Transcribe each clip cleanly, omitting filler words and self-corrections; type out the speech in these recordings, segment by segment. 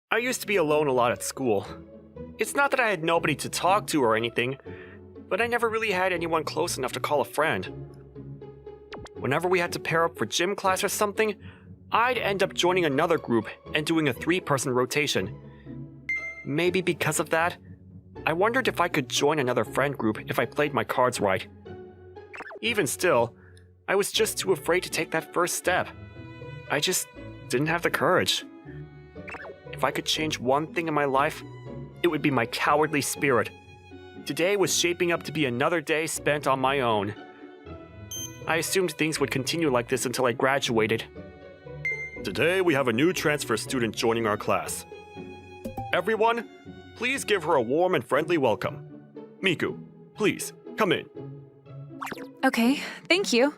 I used to be alone a lot at school. It's not that I had nobody to talk to or anything, but I never really had anyone close enough to call a friend. Whenever we had to pair up for gym class or something, I'd end up joining another group and doing a 3-person rotation. Maybe because of that, I wondered if I could join another friend group if I played my cards right. Even still, I was just too afraid to take that first step. I just didn't have the courage. If I could change one thing in my life, it would be my cowardly spirit. Today was shaping up to be another day spent on my own. I assumed things would continue like this until I graduated. Today we have a new transfer student joining our class. Everyone, please give her a warm and friendly welcome. Miku, please, come in. Okay, thank you.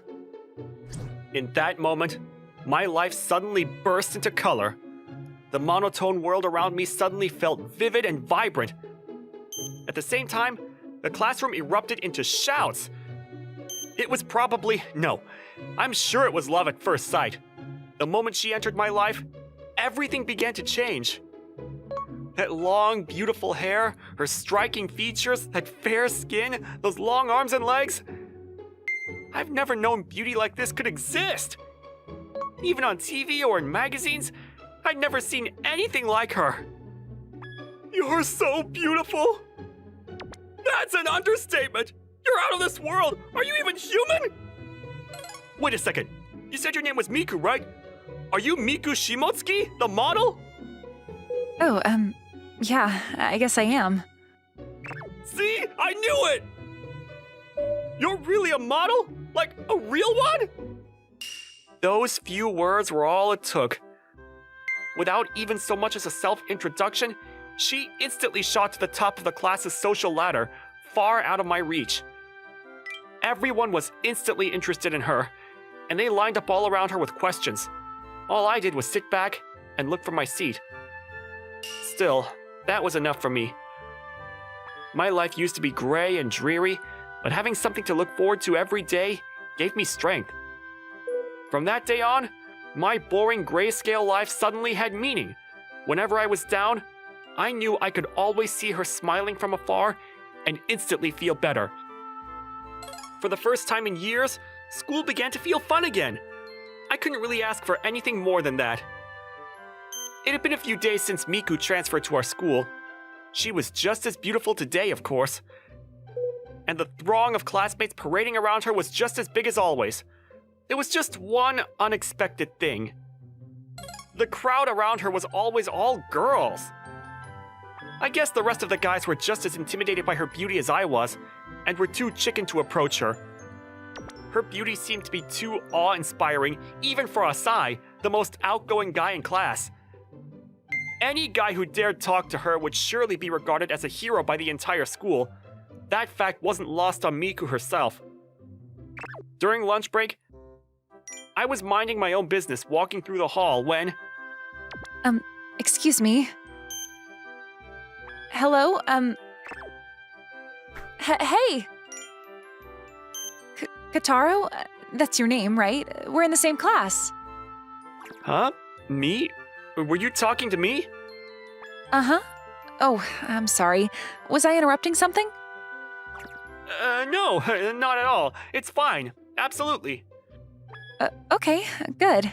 In that moment, my life suddenly burst into color. The monotone world around me suddenly felt vivid and vibrant. At the same time, the classroom erupted into shouts. It was I'm sure it was love at first sight. The moment she entered my life, everything began to change. That long, beautiful hair, her striking features, that fair skin, those long arms and legs. I've never known beauty like this could exist. Even on TV or in magazines, I'd never seen anything like her. You're so beautiful. That's an understatement. You're out of this world. Are you even human? Wait a second. You said your name was Miku, right? Are you Miku Shimotsuki, the model? Oh, yeah, I guess I am. See? I knew it! You're really a model? Like, a real one? Those few words were all it took. Without even so much as a self-introduction, she instantly shot to the top of the class's social ladder, far out of my reach. Everyone was instantly interested in her, and they lined up all around her with questions. All I did was sit back and look for my seat. Still, that was enough for me. My life used to be gray and dreary, but having something to look forward to every day gave me strength. From that day on, my boring grayscale life suddenly had meaning. Whenever I was down, I knew I could always see her smiling from afar and instantly feel better. For the first time in years, school began to feel fun again. I couldn't really ask for anything more than that. It had been a few days since Miku transferred to our school. She was just as beautiful today, of course. And the throng of classmates parading around her was just as big as always. There was just one unexpected thing. The crowd around her was always all girls. I guess the rest of the guys were just as intimidated by her beauty as I was, and were too chicken to approach her. Her beauty seemed to be too awe-inspiring, even for Asai, the most outgoing guy in class. Any guy who dared talk to her would surely be regarded as a hero by the entire school. That fact wasn't lost on Miku herself. During lunch break, I was minding my own business walking through the hall when… Excuse me. Hello, hey! Kataro? That's your name, right? We're in the same class. Huh? Me? Were you talking to me? Uh-huh. Oh, I'm sorry. Was I interrupting something? No, not at all. It's fine. Absolutely. Okay, good.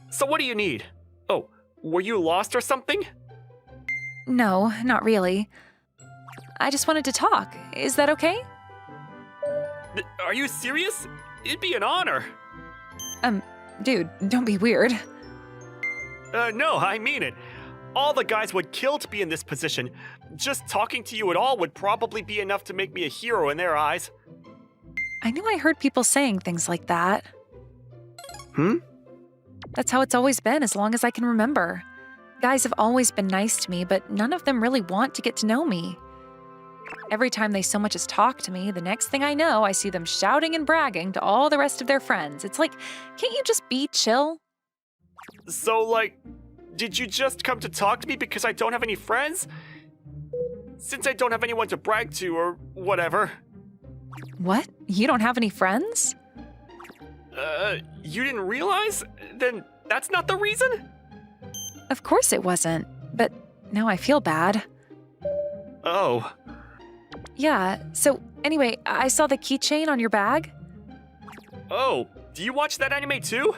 So what do you need? Oh, were you lost or something? No, not really. I just wanted to talk. Is that okay? Are you serious? It'd be an honor. Dude, don't be weird. No, I mean it. All the guys would kill to be in this position. Just talking to you at all would probably be enough to make me a hero in their eyes. I knew I heard people saying things like that. That's how it's always been as long as I can remember. Guys have always been nice to me, but none of them really want to get to know me. Every time they so much as talk to me, the next thing I know, I see them shouting and bragging to all the rest of their friends. It's like, can't you just be chill? So, did you just come to talk to me because I don't have any friends? Since I don't have anyone to brag to or whatever. What? You don't have any friends? You didn't realize? Then that's not the reason? Of course it wasn't, but now I feel bad. Oh, Yeah, so anyway, I saw the keychain on your bag. oh, do you watch that anime too?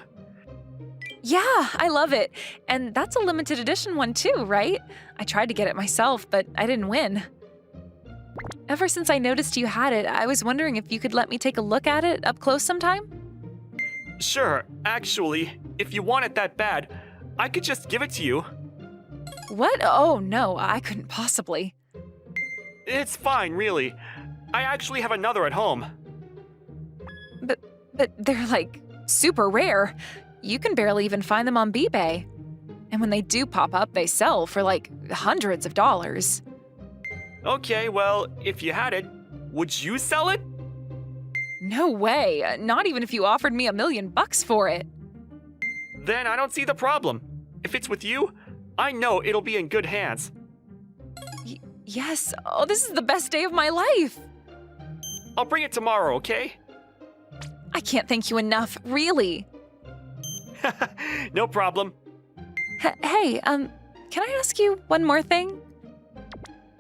Yeah, I love it. And that's a limited edition one too, right? I tried to get it myself, but I didn't win. Ever since I noticed you had it, I was wondering if you could let me take a look at it up close sometime? Sure, actually, if you want it that bad, I could just give it to you. What? Oh, no, I couldn't possibly. It's fine, really. I actually have another at home. But they're like super rare. You can barely even find them on eBay. And when they do pop up, they sell for like hundreds of dollars. Okay, well, if you had it, would you sell it? No way. Not even if you offered me $1 million for it. Then I don't see the problem. If it's with you, I know it'll be in good hands. Yes. Oh, this is the best day of my life. I'll bring it tomorrow, okay? I can't thank you enough, really. No problem. Hey, can I ask you one more thing?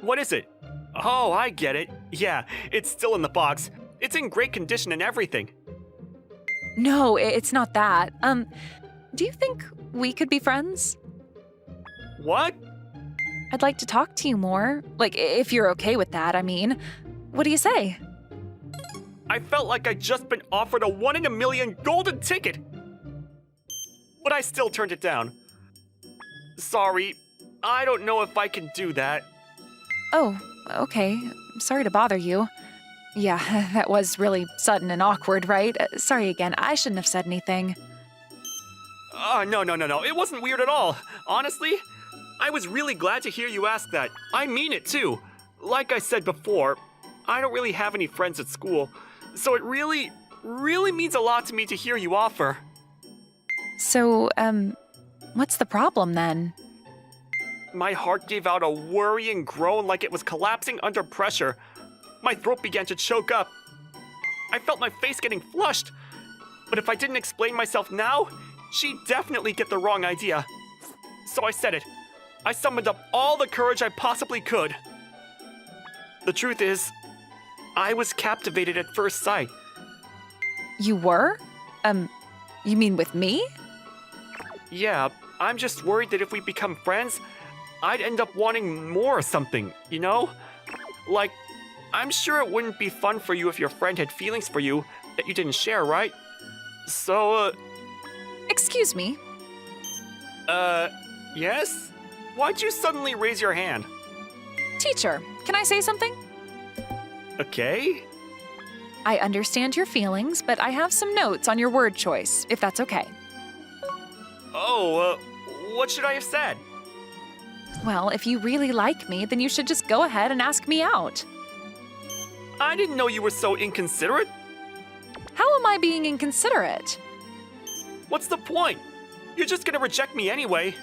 What is it? Oh, I get it. Yeah, it's still in the box. It's in great condition and everything. No, it's not that. Do you think we could be friends? What? I'd like to talk to you more. Like, if you're okay with that, I mean. What do you say? I felt like I'd just been offered a 1 in a million golden ticket. But I still turned it down. Sorry, I don't know if I can do that. Oh, okay. Sorry to bother you. Yeah, that was really sudden and awkward, right? Sorry again, I shouldn't have said anything. No. It wasn't weird at all. Honestly, I was really glad to hear you ask that. I mean it too. Like I said before, I don't really have any friends at school, so it really means a lot to me to hear you offer. So, what's the problem then? My heart gave out a worrying groan like it was collapsing under pressure. My throat began to choke up. I felt my face getting flushed. But if I didn't explain myself now, she'd definitely get the wrong idea. So I said it. I summoned up all the courage I possibly could. The truth is, I was captivated at first sight. You were? You mean with me? Yeah, I'm just worried that if we become friends, I'd end up wanting more or something, you know? Like, I'm sure it wouldn't be fun for you if your friend had feelings for you that you didn't share, right? So, Excuse me. Yes? Why'd you suddenly raise your hand? Teacher, can I say something? Okay. I understand your feelings, but I have some notes on your word choice, if that's okay. Oh, what should I have said? Well, if you really like me, then you should just go ahead and ask me out. I didn't know you were so inconsiderate. How am I being inconsiderate? What's the point? You're just gonna reject me anyway.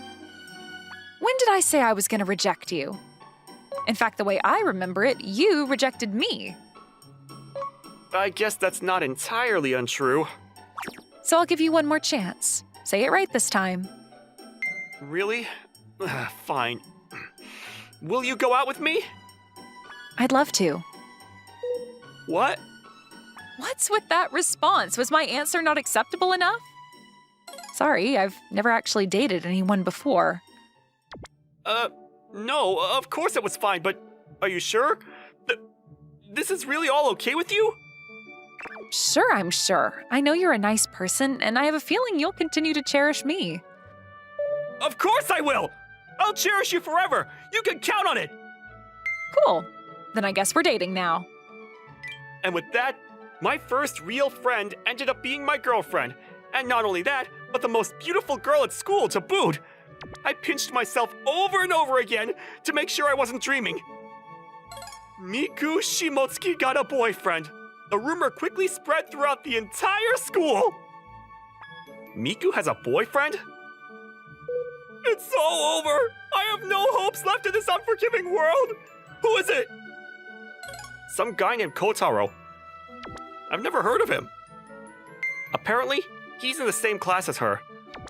When did I say I was going to reject you? In fact, the way I remember it, you rejected me. I guess that's not entirely untrue. So I'll give you one more chance. Say it right this time. Really? Fine. Will you go out with me? I'd love to. What? What's with that response? Was my answer not acceptable enough? Sorry, I've never actually dated anyone before. No, of course it was fine, but are you sure? This is really all okay with you? Sure, I'm sure. I know you're a nice person, and I have a feeling you'll continue to cherish me. Of course I will! I'll cherish you forever! You can count on it! Cool. Then I guess we're dating now. And with that, my first real friend ended up being my girlfriend. And not only that, but the most beautiful girl at school to boot. I pinched myself over and over again to make sure I wasn't dreaming. Miku Shimotsuki got a boyfriend. The rumor quickly spread throughout the entire school. Miku has a boyfriend? It's all over. I have no hopes left in this unforgiving world. Who is it? Some guy named Kotaro. I've never heard of him. Apparently, he's in the same class as her.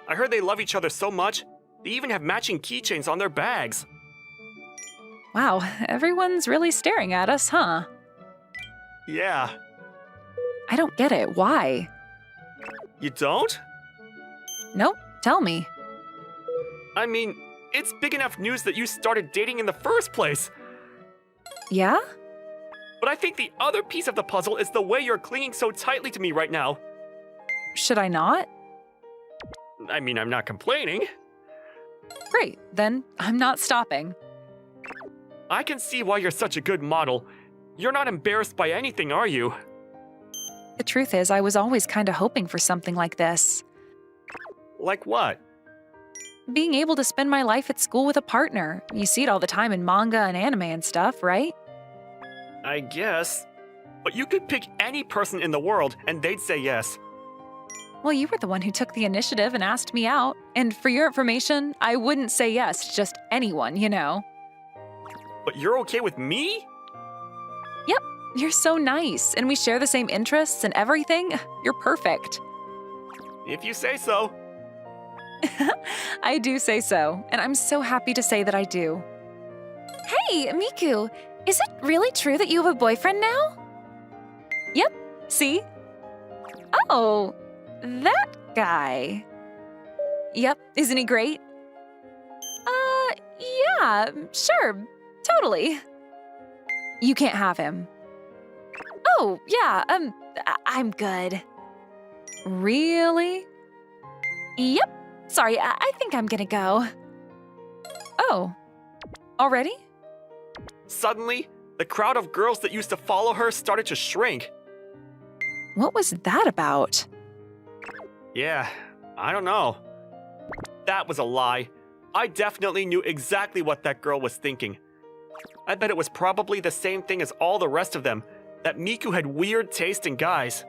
I heard they love each other so much, They even have matching keychains on their bags. Wow, everyone's really staring at us, huh? Yeah. I don't get it. Why? You don't? Nope, tell me. I mean, it's big enough news that you started dating in the first place. Yeah? But I think the other piece of the puzzle is the way you're clinging so tightly to me right now. Should I not? I mean, I'm not complaining. Great, then I'm not stopping. I can see why you're such a good model. You're not embarrassed by anything, are you? The truth is, I was always kind of hoping for something like this. Like what? Being able to spend my life at school with a partner. You see it all the time in manga and anime and stuff, right? I guess. But you could pick any person in the world and they'd say yes. Well, you were the one who took the initiative and asked me out. And for your information, I wouldn't say yes to just anyone, you know. But you're okay with me? Yep, you're so nice, and we share the same interests and everything. You're perfect. If you say so. I do say so, and I'm so happy to say that I do. Hey, Miku, is it really true that you have a boyfriend now? Yep, see? Oh, that guy. Yep, isn't he great? Yeah, sure, totally. You can't have him. Oh, yeah, I'm good. Really? Yep. Sorry, I think I'm gonna go. Oh, already? Suddenly, the crowd of girls that used to follow her started to shrink. What was that about? Yeah, I don't know. That was a lie. I definitely knew exactly what that girl was thinking. I bet it was probably the same thing as all the rest of them, that Miku had weird taste in guys.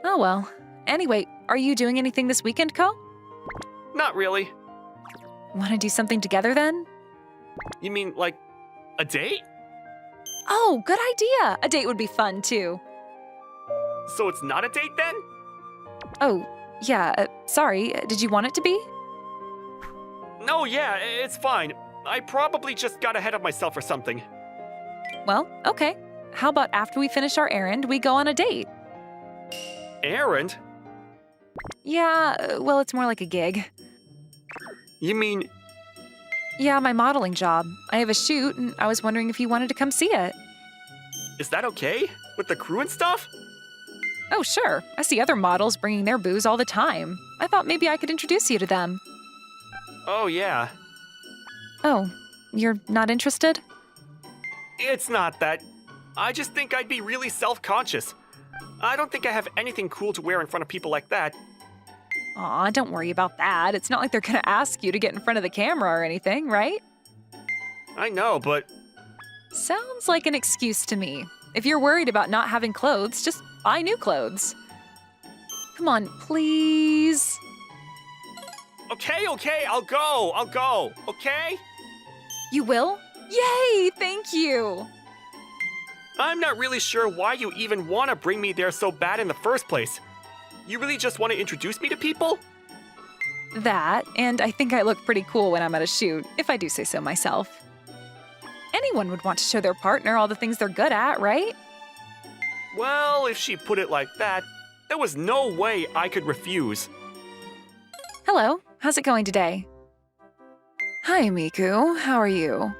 Oh well. Anyway, are you doing anything this weekend, Ko? Not really. Want to do something together then? You mean, like, a date? Oh, good idea. A date would be fun too. So it's not a date then? Oh, yeah, sorry. Did you want it to be? No, yeah, it's fine. I probably just got ahead of myself or something. Well, okay. How about after we finish our errand, we go on a date? Errand? Yeah, well, it's more like a gig. You mean, Yeah, my modeling job. I have a shoot, and I was wondering if you wanted to come see it. is that okay? With the crew and stuff? Oh, sure. I see other models bringing their booze all the time. I thought maybe I could introduce you to them. Oh, yeah. Oh, you're not interested? It's not that. I just think I'd be really self-conscious. I don't think I have anything cool to wear in front of people like that. Aw, don't worry about that. It's not like they're gonna ask you to get in front of the camera or anything, right? I know, but Sounds like an excuse to me. If you're worried about not having clothes, just buy new clothes. Come on, please. okay, I'll go, okay? You will? Yay, thank you. I'm not really sure why you even want to bring me there so bad in the first place. You really just want to introduce me to people? That, and I think I look pretty cool when I'm at a shoot, if I do say so myself. Anyone would want to show their partner all the things they're good at, right? Well, if she put it like that, there was no way I could refuse. Hello, how's it going today? Hi, Miku, how are you?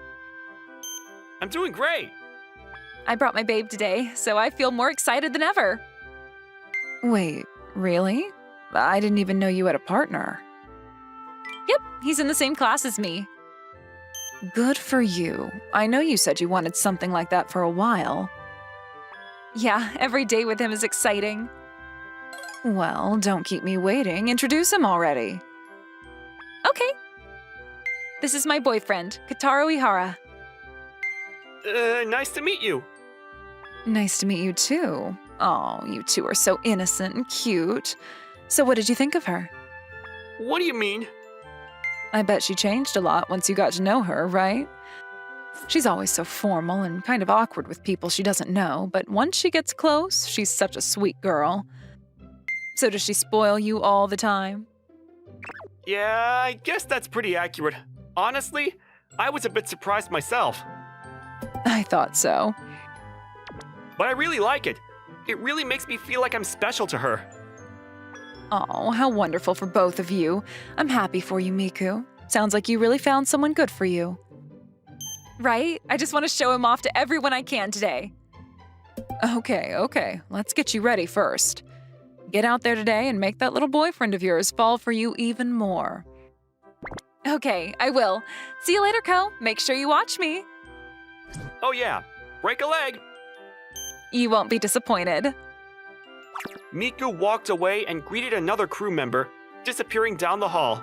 I'm doing great. I brought my babe today, so I feel more excited than ever. Wait, really? I didn't even know you had a partner. Yep, he's in the same class as me. Good for you. I know you said you wanted something like that for a while. Yeah, every day with him is exciting. Well, don't keep me waiting. Introduce him already. Okay. This is my boyfriend, Kotaro Ihara. Nice to meet you. Nice to meet you too. Oh, you two are so innocent and cute. So what did you think of her? What do you mean? I bet she changed a lot once you got to know her, right? She's always so formal and kind of awkward with people she doesn't know, but once she gets close, she's such a sweet girl. So does she spoil you all the time? Yeah, I guess that's pretty accurate. Honestly, I was a bit surprised myself. I thought so. But I really like it. It really makes me feel like I'm special to her. Oh, how wonderful for both of you. I'm happy for you, Miku. Sounds like you really found someone good for you. Right? I just want to show him off to everyone I can today. Okay. Let's get you ready first. Get out there today and make that little boyfriend of yours fall for you even more. Okay, I will. See you later, Ko. Make sure you watch me. Oh yeah, break a leg. You won't be disappointed. Miku walked away and greeted another crew member, disappearing down the hall.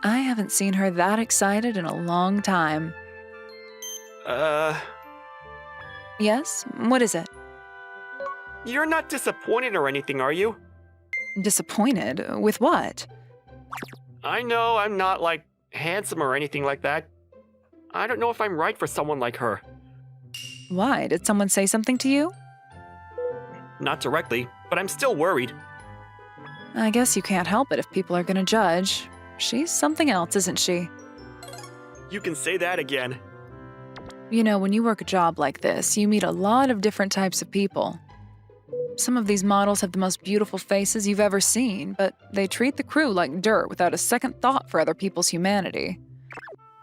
I haven't seen her that excited in a long time. Yes? What is it? You're not disappointed or anything, are you? Disappointed? With what? I know I'm not, like, handsome or anything like that. I don't know if I'm right for someone like her. Why? Did someone say something to you? Not directly, but I'm still worried. I guess you can't help it if people are gonna judge. She's something else, isn't she? You can say that again. You know, when you work a job like this, you meet a lot of different types of people. Some of these models have the most beautiful faces you've ever seen, but they treat the crew like dirt without a second thought for other people's humanity.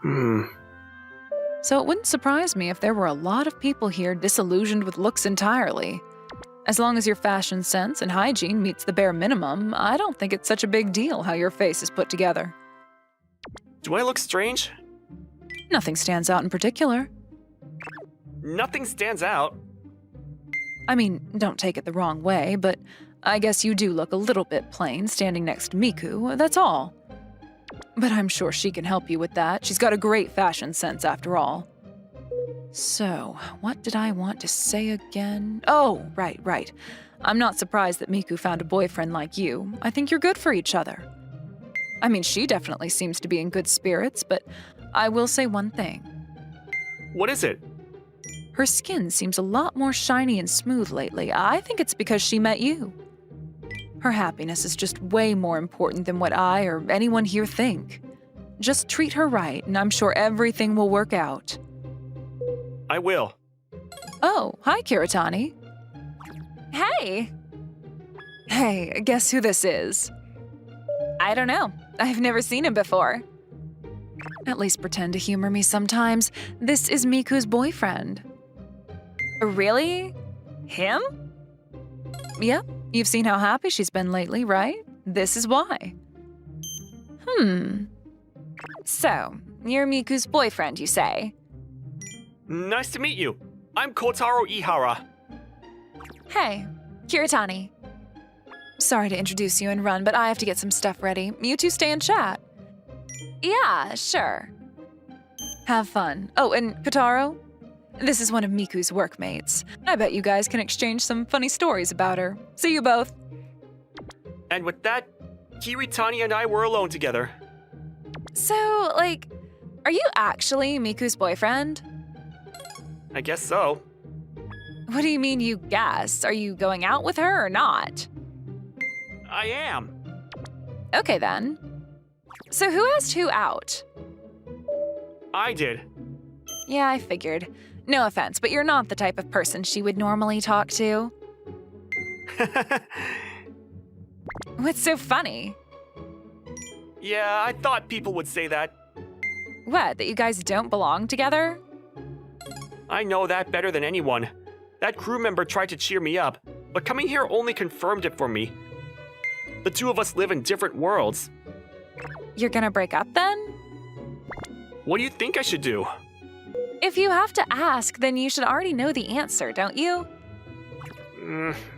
So it wouldn't surprise me if there were a lot of people here disillusioned with looks entirely. As long as your fashion sense and hygiene meets the bare minimum, I don't think it's such a big deal how your face is put together. Do I look strange? Nothing stands out in particular. Nothing stands out. I mean, don't take it the wrong way, but I guess you do look a little bit plain standing next to Miku, that's all. But I'm sure she can help you with that. She's got a great fashion sense after all. So, what did I want to say again? Oh, right. I'm not surprised that Miku found a boyfriend like you. I think you're good for each other. I mean, she definitely seems to be in good spirits, but I will say one thing. What is it? Her skin seems a lot more shiny and smooth lately. I think it's because she met you. Her happiness is just way more important than what I or anyone here think. Just treat her right, and I'm sure everything will work out. I will. Oh, hi, Kiritani. Hey! Hey, guess who this is? I don't know. I've never seen him before. At least pretend to humor me sometimes. This is Miku's boyfriend. Really? Him? Yep, you've seen how happy she's been lately, right? This is why. So, you're Miku's boyfriend, you say? Nice to meet you. I'm Kotaro Ihara. Hey, Kiritani. Sorry to introduce you and run, but I have to get some stuff ready. You two stay and chat. Yeah, sure. Have fun. Oh, and Kotaro? This is one of Miku's workmates. I bet you guys can exchange some funny stories about her. See you both. And with that, Kiritani and I were alone together. So, like, are you actually Miku's boyfriend? I guess so. What do you mean you guess? Are you going out with her or not? I am. Okay then. So who asked who out? I did. Yeah, I figured. No offense, but you're not the type of person she would normally talk to. What's so funny? Yeah, I thought people would say that. What, that you guys don't belong together? I know that better than anyone. That crew member tried to cheer me up, but coming here only confirmed it for me. The two of us live in different worlds. You're gonna break up then? What do you think I should do? If you have to ask, then you should already know the answer, don't you?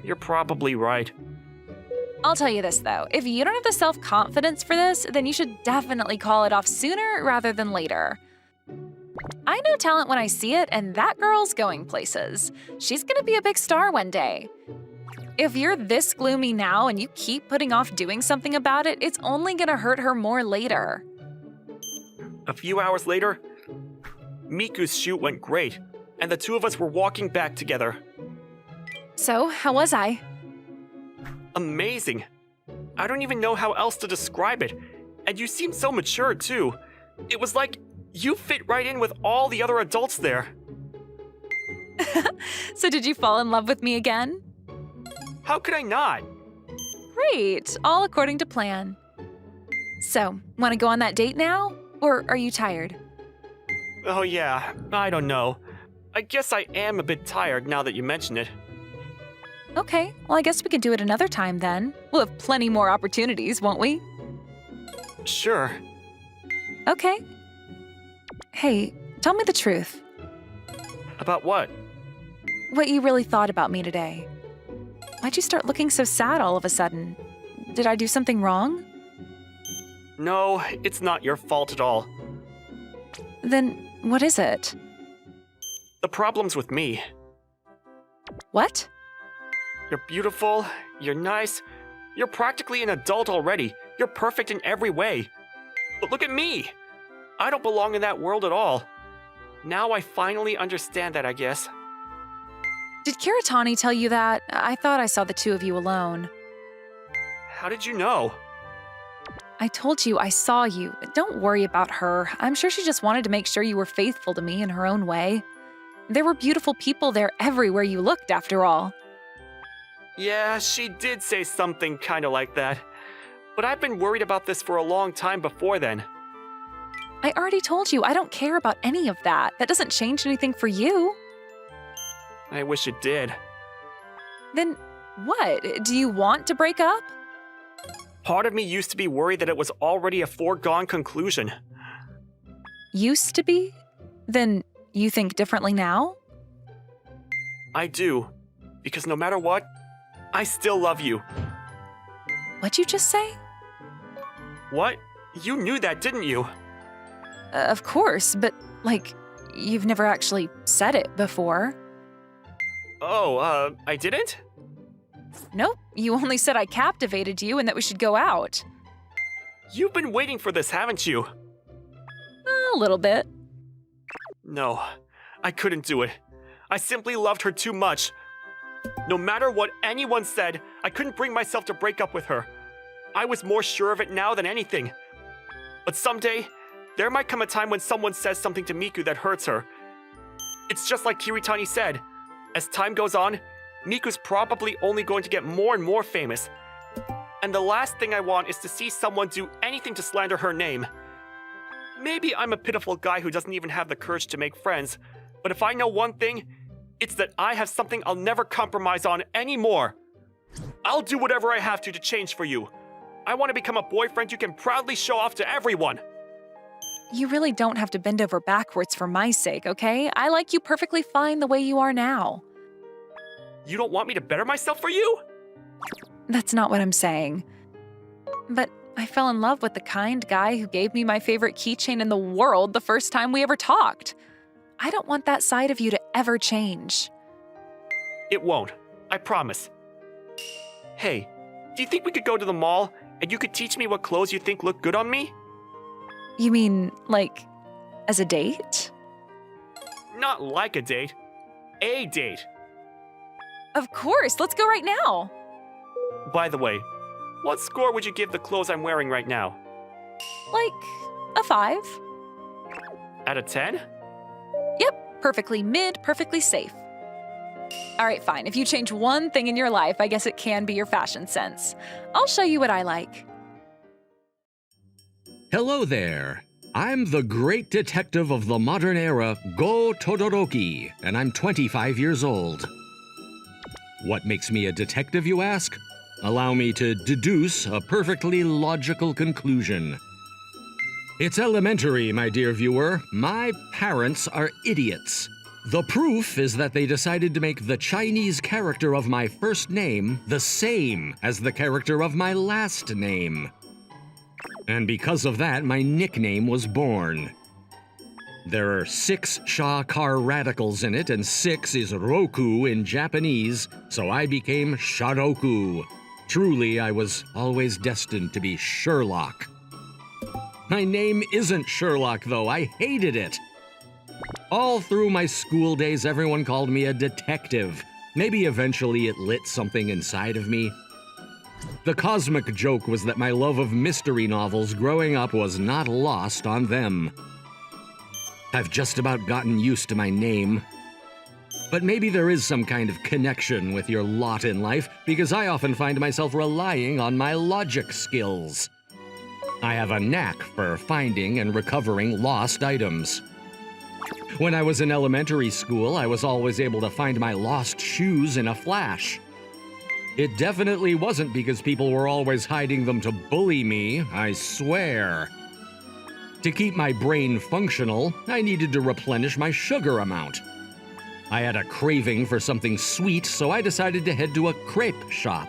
You're probably right. I'll tell you this though, if you don't have the self-confidence for this, then you should definitely call it off sooner rather than later. I know talent when I see it, and that girl's going places. She's gonna be a big star one day. If you're this gloomy now and you keep putting off doing something about it, it's only gonna hurt her more later. A few hours later, Miku's shoot went great, and the two of us were walking back together. So, how was I? Amazing. I don't even know how else to describe it. And you seemed so mature, too. It was like you fit right in with all the other adults there. So did you fall in love with me again? How could I not? Great, all according to plan. So, want to go on that date now? Or are you tired? Oh yeah, I don't know. I guess I am a bit tired now that you mention it. Okay, well, I guess we could do it another time then. We'll have plenty more opportunities, won't we? Sure. Okay. Hey, tell me the truth. About what? What you really thought about me today. Why'd you start looking so sad all of a sudden? Did I do something wrong? No, it's not your fault at all. Then what is it? The problem's with me. What? You're beautiful, you're nice, you're practically an adult already. You're perfect in every way. But look at me! I don't belong in that world at all. Now I finally understand that, I guess. Did Kiritani tell you that? I thought I saw the two of you alone. How did you know? I told you I saw you. Don't worry about her. I'm sure she just wanted to make sure you were faithful to me in her own way. There were beautiful people there everywhere you looked, after all. Yeah, she did say something kinda like that. But I've been worried about this for a long time before then. I already told you I don't care about any of that. That doesn't change anything for you. I wish it did. Then what? Do you want to break up? Part of me used to be worried that it was already a foregone conclusion. Used to be? Then you think differently now? I do. Because no matter what, I still love you. What'd you just say? What? You knew that, didn't you? Of course, but, you've never actually said it before. Oh, I didn't? Nope, you only said I captivated you and that we should go out. You've been waiting for this, haven't you? A little bit. No, I couldn't do it. I simply loved her too much. No matter what anyone said, I couldn't bring myself to break up with her. I was more sure of it now than anything. But someday, there might come a time when someone says something to Miku that hurts her. It's just like Kiritani said. As time goes on, Miku's probably only going to get more and more famous. And the last thing I want is to see someone do anything to slander her name. Maybe I'm a pitiful guy who doesn't even have the courage to make friends, but if I know one thing, it's that I have something I'll never compromise on anymore. I'll do whatever I have to change for you. I want to become a boyfriend you can proudly show off to everyone. You really don't have to bend over backwards for my sake, okay? I like you perfectly fine the way you are now. You don't want me to better myself for you? That's not what I'm saying. But I fell in love with the kind guy who gave me my favorite keychain in the world the first time we ever talked. I don't want that side of you to ever change. It won't. I promise. Hey, do you think we could go to the mall and you could teach me what clothes you think look good on me? You mean, as a date? Not like a date. A date. Of course, let's go right now. By the way, what score would you give the clothes I'm wearing right now? A 5. Out of 10? Yep, perfectly mid, perfectly safe. All right, fine. If you change one thing in your life, I guess it can be your fashion sense. I'll show you what I like. Hello there. I'm the great detective of the modern era, Go Todoroki, and I'm 25 years old. What makes me a detective, you ask? Allow me to deduce a perfectly logical conclusion. It's elementary, my dear viewer. My parents are idiots. The proof is that they decided to make the Chinese character of my first name the same as the character of my last name. And because of that, my nickname was born. There are 6 Shah-Kar radicals in it, and 6 is Roku in Japanese, so I became Sharoku. Truly, I was always destined to be Sherlock. My name isn't Sherlock, though. I hated it. All through my school days, everyone called me a detective. Maybe eventually it lit something inside of me. The cosmic joke was that my love of mystery novels growing up was not lost on them. I've just about gotten used to my name. But maybe there is some kind of connection with your lot in life, because I often find myself relying on my logic skills. I have a knack for finding and recovering lost items. When I was in elementary school, I was always able to find my lost shoes in a flash. It definitely wasn't because people were always hiding them to bully me, I swear. To keep my brain functional, I needed to replenish my sugar amount. I had a craving for something sweet, so I decided to head to a crepe shop.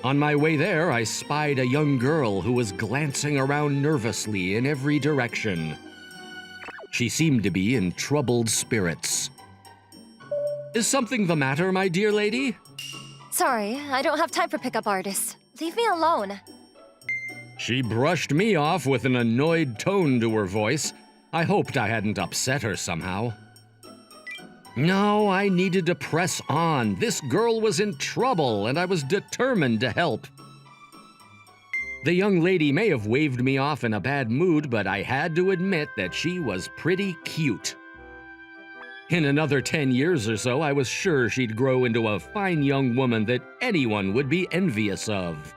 On my way there, I spied a young girl who was glancing around nervously in every direction. She seemed to be in troubled spirits. Is something the matter, my dear lady? Sorry, I don't have time for pickup artists. Leave me alone. She brushed me off with an annoyed tone to her voice. I hoped I hadn't upset her somehow. No, I needed to press on. This girl was in trouble, and I was determined to help. The young lady may have waved me off in a bad mood, but I had to admit that she was pretty cute. In another 10 years or so, I was sure she'd grow into a fine young woman that anyone would be envious of.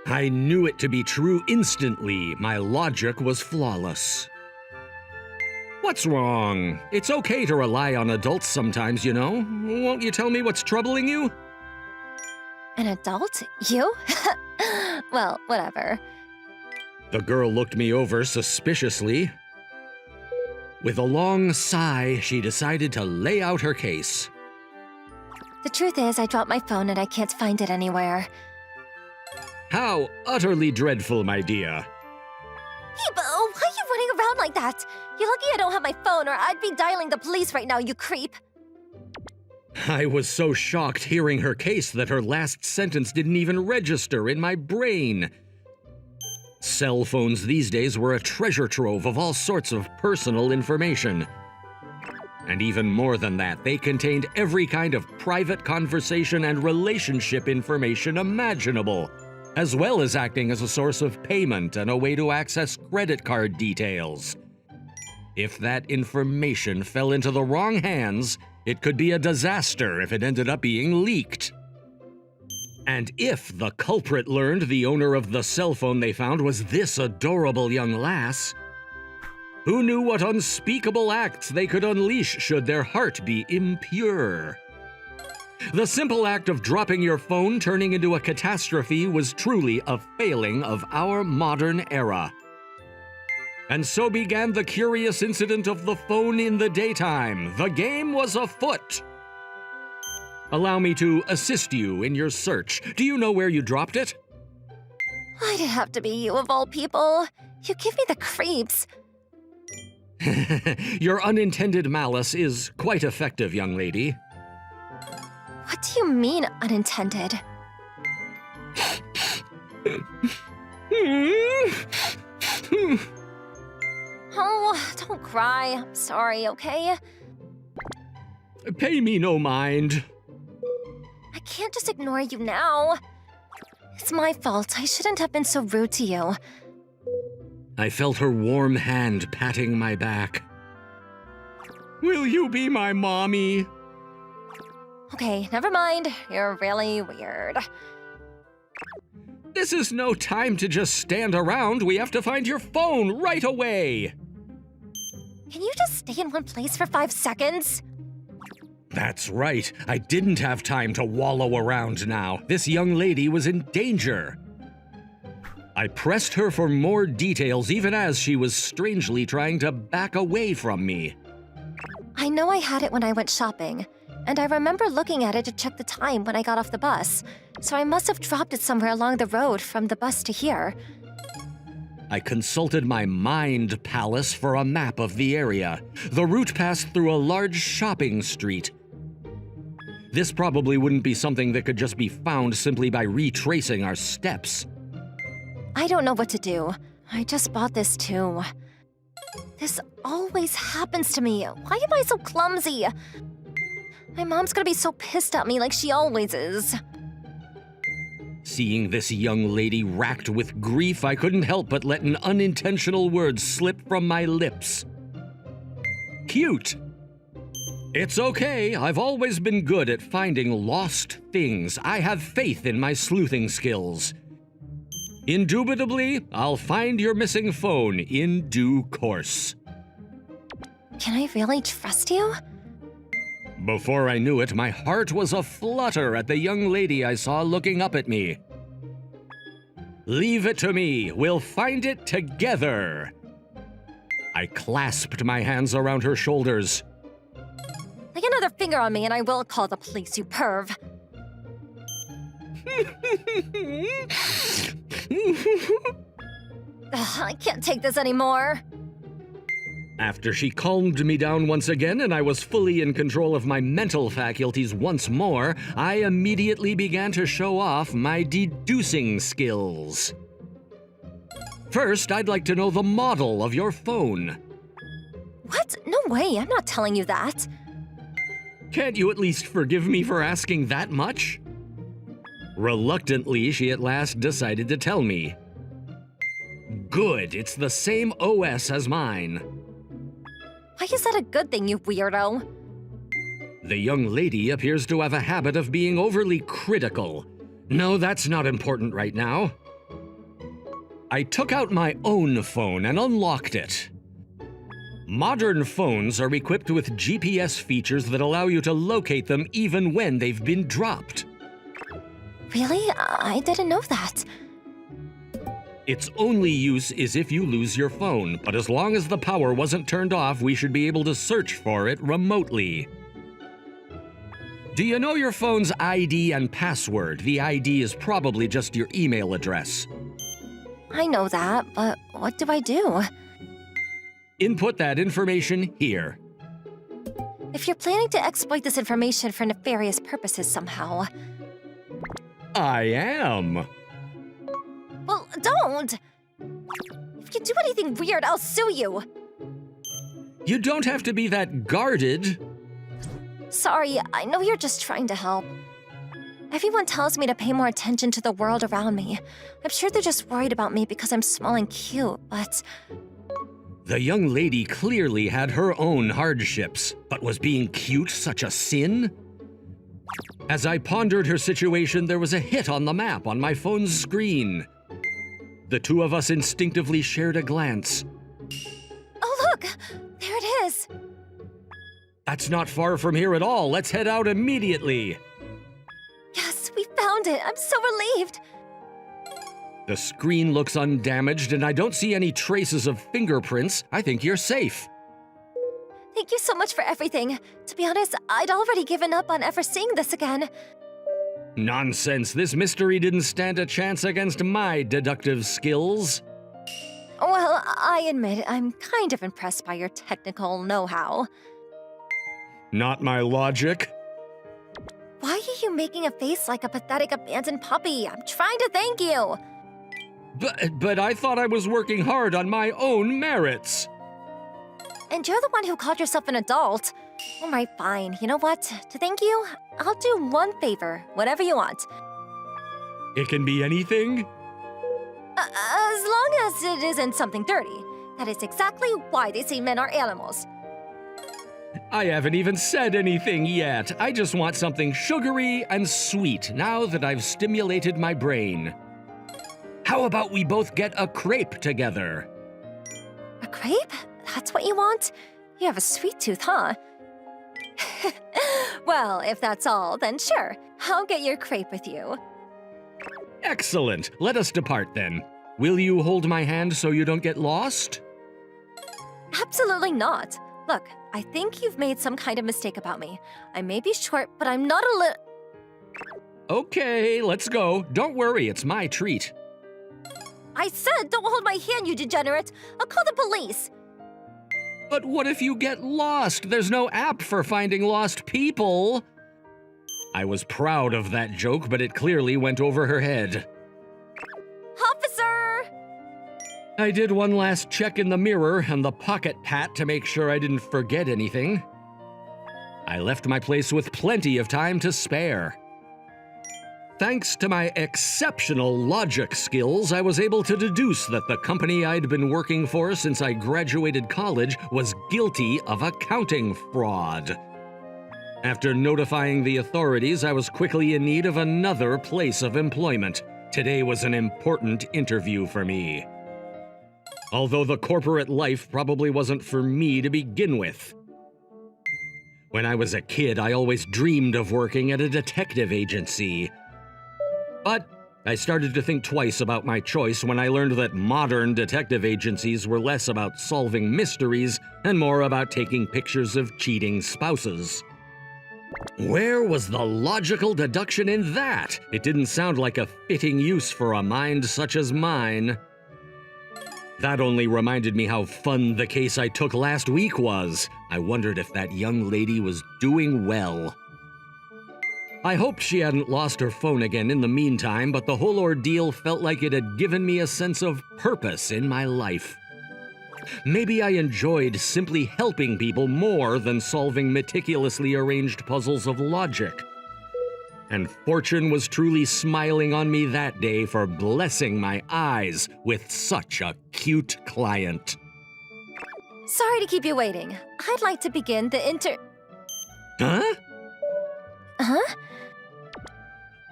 I knew it to be true instantly. My logic was flawless. What's wrong? It's okay to rely on adults sometimes, you know. Won't you tell me what's troubling you? An adult? You? Well, whatever. The girl looked me over suspiciously. With a long sigh, she decided to lay out her case. The truth is, I dropped my phone and I can't find it anywhere. How utterly dreadful, my dear. Hey, but why are you running around like that? You're lucky I don't have my phone, or I'd be dialing the police right now, you creep. I was so shocked hearing her case that her last sentence didn't even register in my brain. Cell phones these days were a treasure trove of all sorts of personal information. And even more than that, they contained every kind of private conversation and relationship information imaginable, as well as acting as a source of payment and a way to access credit card details. If that information fell into the wrong hands, it could be a disaster if it ended up being leaked. And if the culprit learned the owner of the cell phone they found was this adorable young lass, who knew what unspeakable acts they could unleash should their heart be impure? The simple act of dropping your phone turning into a catastrophe was truly a failing of our modern era. And so began the curious incident of the phone in the daytime. The game was afoot. Allow me to assist you in your search. Do you know where you dropped it? Why'd it have to be you of all people? You give me the creeps. Your unintended malice is quite effective, young lady. What do you mean, unintended? Oh, don't cry. I'm sorry, okay? Pay me no mind. I can't just ignore you now. It's my fault. I shouldn't have been so rude to you. I felt her warm hand patting my back. Will you be my mommy? Okay, never mind. You're really weird. This is no time to just stand around. We have to find your phone right away. Can you just stay in one place for 5 seconds? That's right. I didn't have time to wallow around now. This young lady was in danger. I pressed her for more details even as she was strangely trying to back away from me. I know I had it when I went shopping, and I remember looking at it to check the time when I got off the bus, so I must have dropped it somewhere along the road from the bus to here. I consulted my mind palace for a map of the area. The route passed through a large shopping street. This probably wouldn't be something that could just be found simply by retracing our steps. I don't know what to do. I just bought this too. This always happens to me. Why am I so clumsy? My mom's gonna be so pissed at me like she always is. Seeing this young lady racked with grief, I couldn't help but let an unintentional word slip from my lips. Cute. It's okay, I've always been good at finding lost things. I have faith in my sleuthing skills. Indubitably, I'll find your missing phone in due course. Can I really trust you? Before I knew it, my heart was aflutter at the young lady I saw looking up at me. Leave it to me, we'll find it together. I clasped my hands around her shoulders. Lay another finger on me and I will call the police, you perv. Ugh, I can't take this anymore. After she calmed me down once again and I was fully in control of my mental faculties once more, I immediately began to show off my deducing skills. First, I'd like to know the model of your phone. What? No way, I'm not telling you that. Can't you at least forgive me for asking that much? Reluctantly, she at last decided to tell me. Good, it's the same OS as mine. Why is that a good thing, you weirdo? The young lady appears to have a habit of being overly critical. No, that's not important right now. I took out my own phone and unlocked it. Modern phones are equipped with GPS features that allow you to locate them even when they've been dropped. Really? I didn't know that. Its only use is if you lose your phone, but as long as the power wasn't turned off, we should be able to search for it remotely. Do you know your phone's ID and password? The ID is probably just your email address. I know that, but what do I do? Input that information here. If you're planning to exploit this information for nefarious purposes somehow... I am. Well, don't! If you do anything weird, I'll sue you! You don't have to be that guarded. Sorry, I know you're just trying to help. Everyone tells me to pay more attention to the world around me. I'm sure they're just worried about me because I'm small and cute, but... The young lady clearly had her own hardships, but was being cute such a sin? As I pondered her situation, there was a hit on the map on my phone's screen. The two of us instinctively shared a glance. Oh, look! There it is! That's not far from here at all. Let's head out immediately. Yes, we found it! I'm so relieved! The screen looks undamaged, and I don't see any traces of fingerprints. I think you're safe. Thank you so much for everything. To be honest, I'd already given up on ever seeing this again. Nonsense. This mystery didn't stand a chance against my deductive skills. Well, I admit I'm kind of impressed by your technical know-how. Not my logic. Why are you making a face like a pathetic abandoned puppy? I'm trying to thank you! But I thought I was working hard on my own merits. And you're the one who called yourself an adult. All right, fine. You know what? To thank you, I'll do one favor. Whatever you want. It can be anything? As long as it isn't something dirty. That is exactly why they say men are animals. I haven't even said anything yet. I just want something sugary and sweet now that I've stimulated my brain. How about we both get a crepe together? A crepe? That's what you want? You have a sweet tooth, huh? Well, if that's all, then sure. I'll get your crepe with you. Excellent. Let us depart then. Will you hold my hand so you don't get lost? Absolutely not. Look, I think you've made some kind of mistake about me. I may be short, but I'm not a little... Okay, let's go. Don't worry, it's my treat. I said don't hold my hand, you degenerate. I'll call the police. But what if you get lost? There's no app for finding lost people. I was proud of that joke, but it clearly went over her head. Officer! I did one last check in the mirror and the pocket pat to make sure I didn't forget anything. I left my place with plenty of time to spare. Thanks to my exceptional logic skills, I was able to deduce that the company I'd been working for since I graduated college was guilty of accounting fraud. After notifying the authorities, I was quickly in need of another place of employment. Today was an important interview for me. Although the corporate life probably wasn't for me to begin with. When I was a kid, I always dreamed of working at a detective agency. But I started to think twice about my choice when I learned that modern detective agencies were less about solving mysteries and more about taking pictures of cheating spouses. Where was the logical deduction in that? It didn't sound like a fitting use for a mind such as mine. That only reminded me how fun the case I took last week was. I wondered if that young lady was doing well. I hoped she hadn't lost her phone again in the meantime, but the whole ordeal felt like it had given me a sense of purpose in my life. Maybe I enjoyed simply helping people more than solving meticulously arranged puzzles of logic. And fortune was truly smiling on me that day for blessing my eyes with such a cute client. Sorry to keep you waiting. I'd like to begin the Huh? Huh?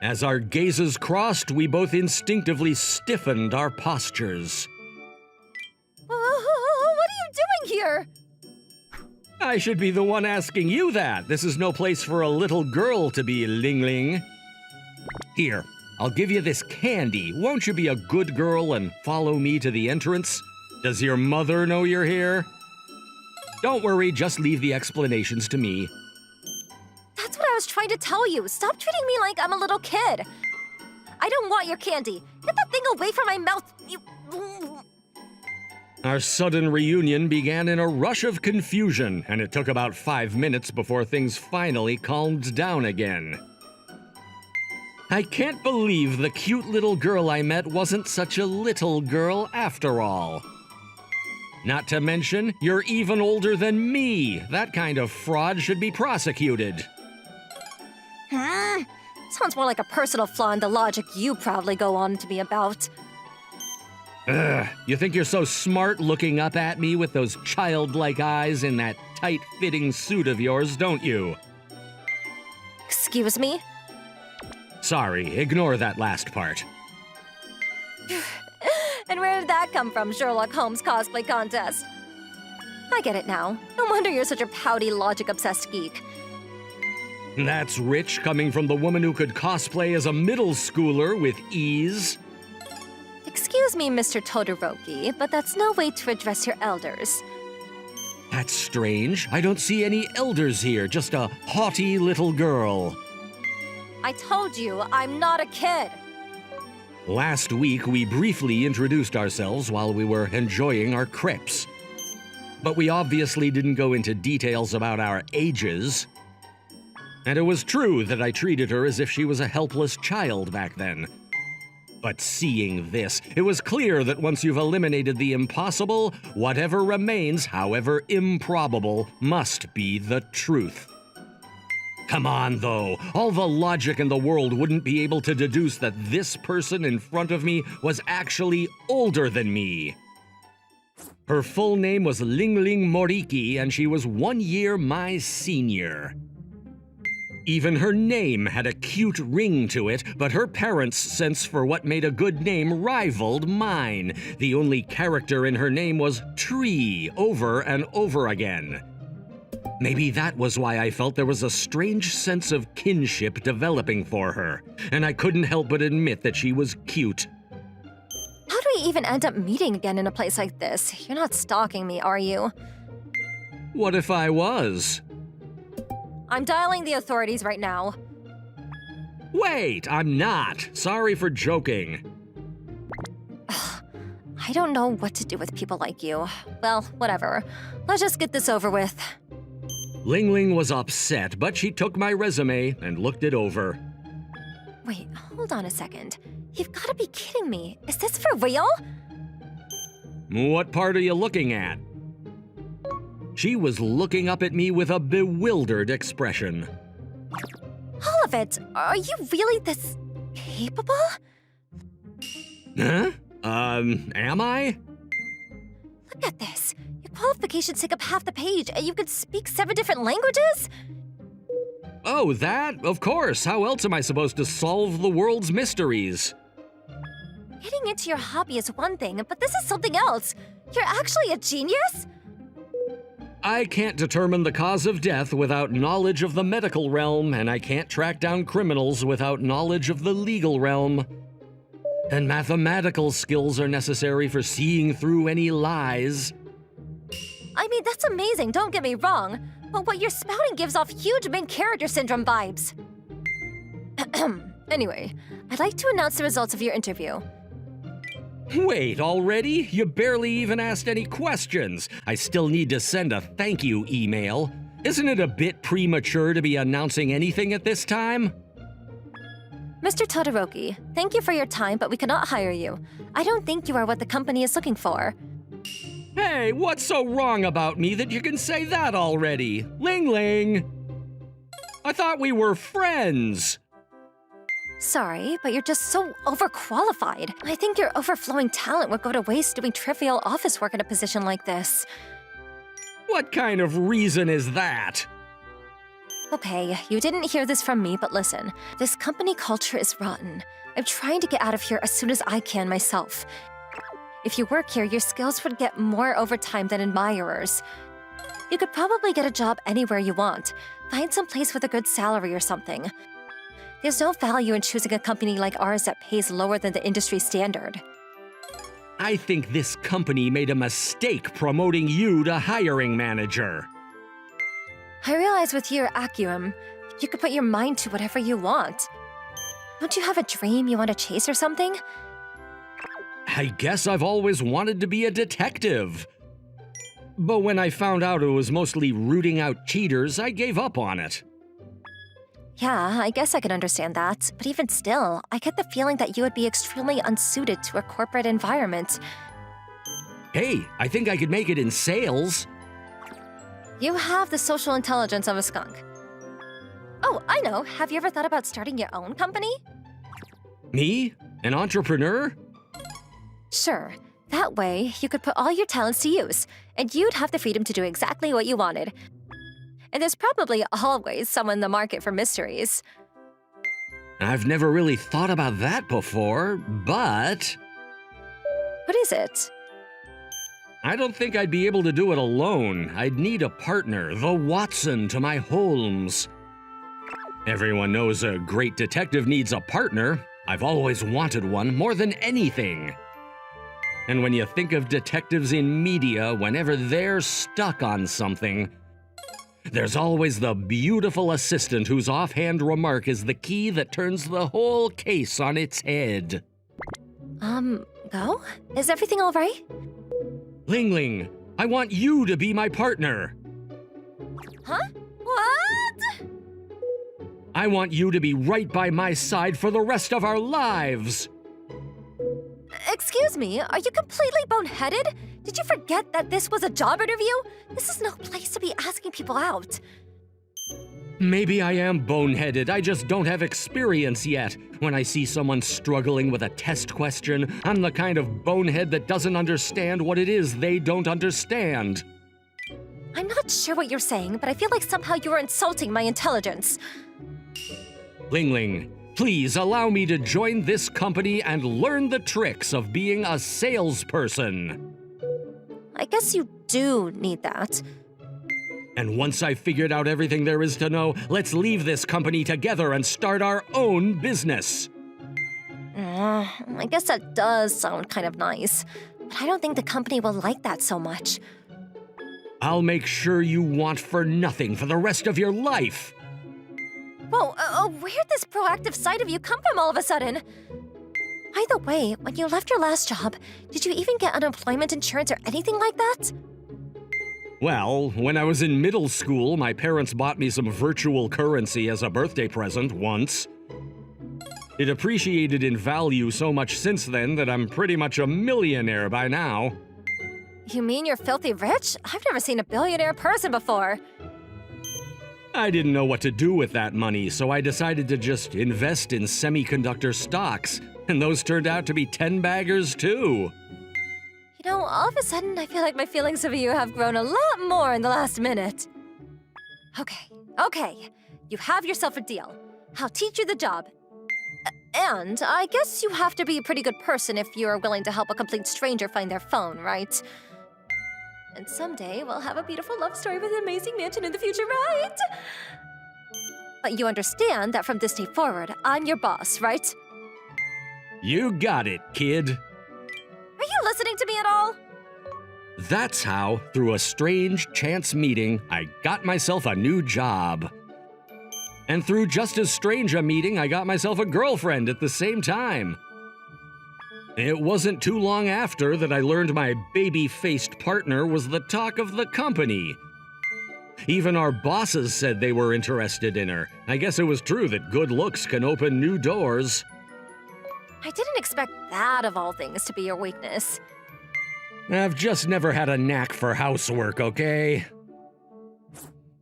As our gazes crossed, we both instinctively stiffened our postures. What are you doing here? I should be the one asking you that. This is no place for a little girl to be, Ling Ling. Here, I'll give you this candy. Won't you be a good girl and follow me to the entrance? Does your mother know you're here? Don't worry, just leave the explanations to me. That's what I was trying to tell you. Stop treating me like I'm a little kid. I don't want your candy. Get that thing away from my mouth. Our sudden reunion began in a rush of confusion, and it took about 5 minutes before things finally calmed down again. I can't believe the cute little girl I met wasn't such a little girl after all. Not to mention, you're even older than me. That kind of fraud should be prosecuted. Sounds more like a personal flaw in the logic you proudly go on to me about. Ugh, you think you're so smart looking up at me with those childlike eyes in that tight-fitting suit of yours, don't you? Excuse me? Sorry, ignore that last part. And where did that come from, Sherlock Holmes cosplay contest? I get it now. No wonder you're such a pouty, logic-obsessed geek. That's rich coming from the woman who could cosplay as a middle schooler with ease. Excuse me, Mr. Todoroki, but that's no way to address your elders. That's strange. I don't see any elders here, just a haughty little girl. I told you, I'm not a kid. Last week, we briefly introduced ourselves while we were enjoying our crepes. But we obviously didn't go into details about our ages. And it was true that I treated her as if she was a helpless child back then. But seeing this, it was clear that once you've eliminated the impossible, whatever remains, however improbable, must be the truth. Come on, though. All the logic in the world wouldn't be able to deduce that this person in front of me was actually older than me. Her full name was Ling Ling Moriki, and she was 1 year my senior. Even her name had a cute ring to it, but her parents' sense for what made a good name rivaled mine. The only character in her name was Tree over and over again. Maybe that was why I felt there was a strange sense of kinship developing for her, and I couldn't help but admit that she was cute. How do we even end up meeting again in a place like this? You're not stalking me, are you? What if I was? I'm dialing the authorities right now. Wait, I'm not. Sorry for joking. I don't know what to do with people like you. Well, whatever. Let's just get this over with. Ling Ling was upset, but she took my resume and looked it over. Wait, hold on a second. You've got to be kidding me. Is this for real? What part are you looking at? She was looking up at me with a bewildered expression. All of it. Are you really this capable? Huh? Am I? Look at this. Your qualifications take up half the page, and you can speak 7 different languages? Oh, that? Of course. How else am I supposed to solve the world's mysteries? Getting into your hobby is one thing, but this is something else. You're actually a genius? I can't determine the cause of death without knowledge of the medical realm, and I can't track down criminals without knowledge of the legal realm. And mathematical skills are necessary for seeing through any lies. I mean, that's amazing, don't get me wrong. But what you're spouting gives off huge main character syndrome vibes. Anyway, I'd like to announce the results of your interview. Wait, already? You barely even asked any questions. I still need to send a thank you email. Isn't it a bit premature to be announcing anything at this time? Mr. Todoroki, thank you for your time, but we cannot hire you. I don't think you are what the company is looking for. Hey, what's so wrong about me that you can say that already? Ling Ling! I thought we were friends! Sorry, but you're just so overqualified. I think your overflowing talent would go to waste doing trivial office work in a position like this. What kind of reason is that? Okay, you didn't hear this from me, but listen. This company culture is rotten. I'm trying to get out of here as soon as I can myself. If you work here, your skills would get more overtime than admirers. You could probably get a job anywhere you want. Find some place with a good salary or something. There's no value in choosing a company like ours that pays lower than the industry standard. I think this company made a mistake promoting you to hiring manager. I realize with your acumen, you could put your mind to whatever you want. Don't you have a dream you want to chase or something? I guess I've always wanted to be a detective. But when I found out it was mostly rooting out cheaters, I gave up on it. Yeah, I guess I can understand that. But even still, I get the feeling that you would be extremely unsuited to a corporate environment. Hey, I think I could make it in sales. You have the social intelligence of a skunk. Oh, I know. Have you ever thought about starting your own company? Me? An entrepreneur? Sure. That way, you could put all your talents to use, and you'd have the freedom to do exactly what you wanted. And there's probably always someone in the market for mysteries. I've never really thought about that before, but What is it? I don't think I'd be able to do it alone. I'd need a partner, the Watson to my Holmes. Everyone knows a great detective needs a partner. I've always wanted one more than anything. And when you think of detectives in media, whenever they're stuck on something, there's always the beautiful assistant whose offhand remark is the key that turns the whole case on its head. Go? Is everything all right? Ling Ling, I want you to be my partner. Huh? What? I want you to be right by my side for the rest of our lives. Excuse me, are you completely boneheaded? Did you forget that this was a job interview? This is no place to be asking people out. Maybe I am boneheaded, I just don't have experience yet. When I see someone struggling with a test question, I'm the kind of bonehead that doesn't understand what it is they don't understand. I'm not sure what you're saying, but I feel like somehow you are insulting my intelligence. Ling Ling, please allow me to join this company and learn the tricks of being a salesperson. I guess you do need that. And once I've figured out everything there is to know, let's leave this company together and start our own business. I guess that does sound kind of nice, but I don't think the company will like that so much. I'll make sure you want for nothing for the rest of your life. Whoa, where'd this proactive side of you come from all of a sudden? By the way, when you left your last job, did you even get unemployment insurance or anything like that? Well, when I was in middle school, my parents bought me some virtual currency as a birthday present once. It appreciated in value so much since then that I'm pretty much a millionaire by now. You mean you're filthy rich? I've never seen a billionaire person before. I didn't know what to do with that money, so I decided to just invest in semiconductor stocks, and those turned out to be 10-baggers too. You know, all of a sudden, I feel like my feelings of you have grown a lot more in the last minute. Okay. You have yourself a deal. I'll teach you the job. And I guess you have to be a pretty good person if you're willing to help a complete stranger find their phone, right? And someday we'll have a beautiful love story with an amazing mansion in the future, right? But you understand that from this day forward, I'm your boss, right? You got it, kid. Are you listening to me at all? That's how, through a strange chance meeting, I got myself a new job. And through just as strange a meeting, I got myself a girlfriend at the same time. It wasn't too long after that I learned my baby-faced partner was the talk of the company. Even our bosses said they were interested in her. I guess it was true that good looks can open new doors. I didn't expect that, of all things, to be your weakness. I've just never had a knack for housework, okay?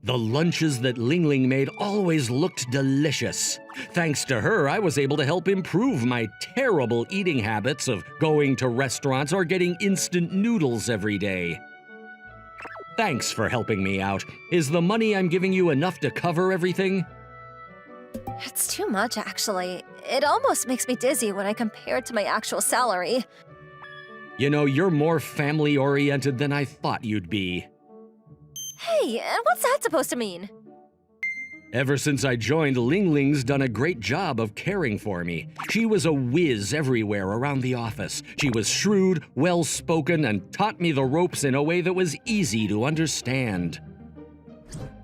The lunches that Ling Ling made always looked delicious. Thanks to her, I was able to help improve my terrible eating habits of going to restaurants or getting instant noodles every day. Thanks for helping me out. Is the money I'm giving you enough to cover everything? It's too much, actually. It almost makes me dizzy when I compare it to my actual salary. You know, you're more family-oriented than I thought you'd be. Hey, and what's that supposed to mean? Ever since I joined, Ling Ling's done a great job of caring for me. She was a whiz everywhere around the office. She was shrewd, well-spoken, and taught me the ropes in a way that was easy to understand.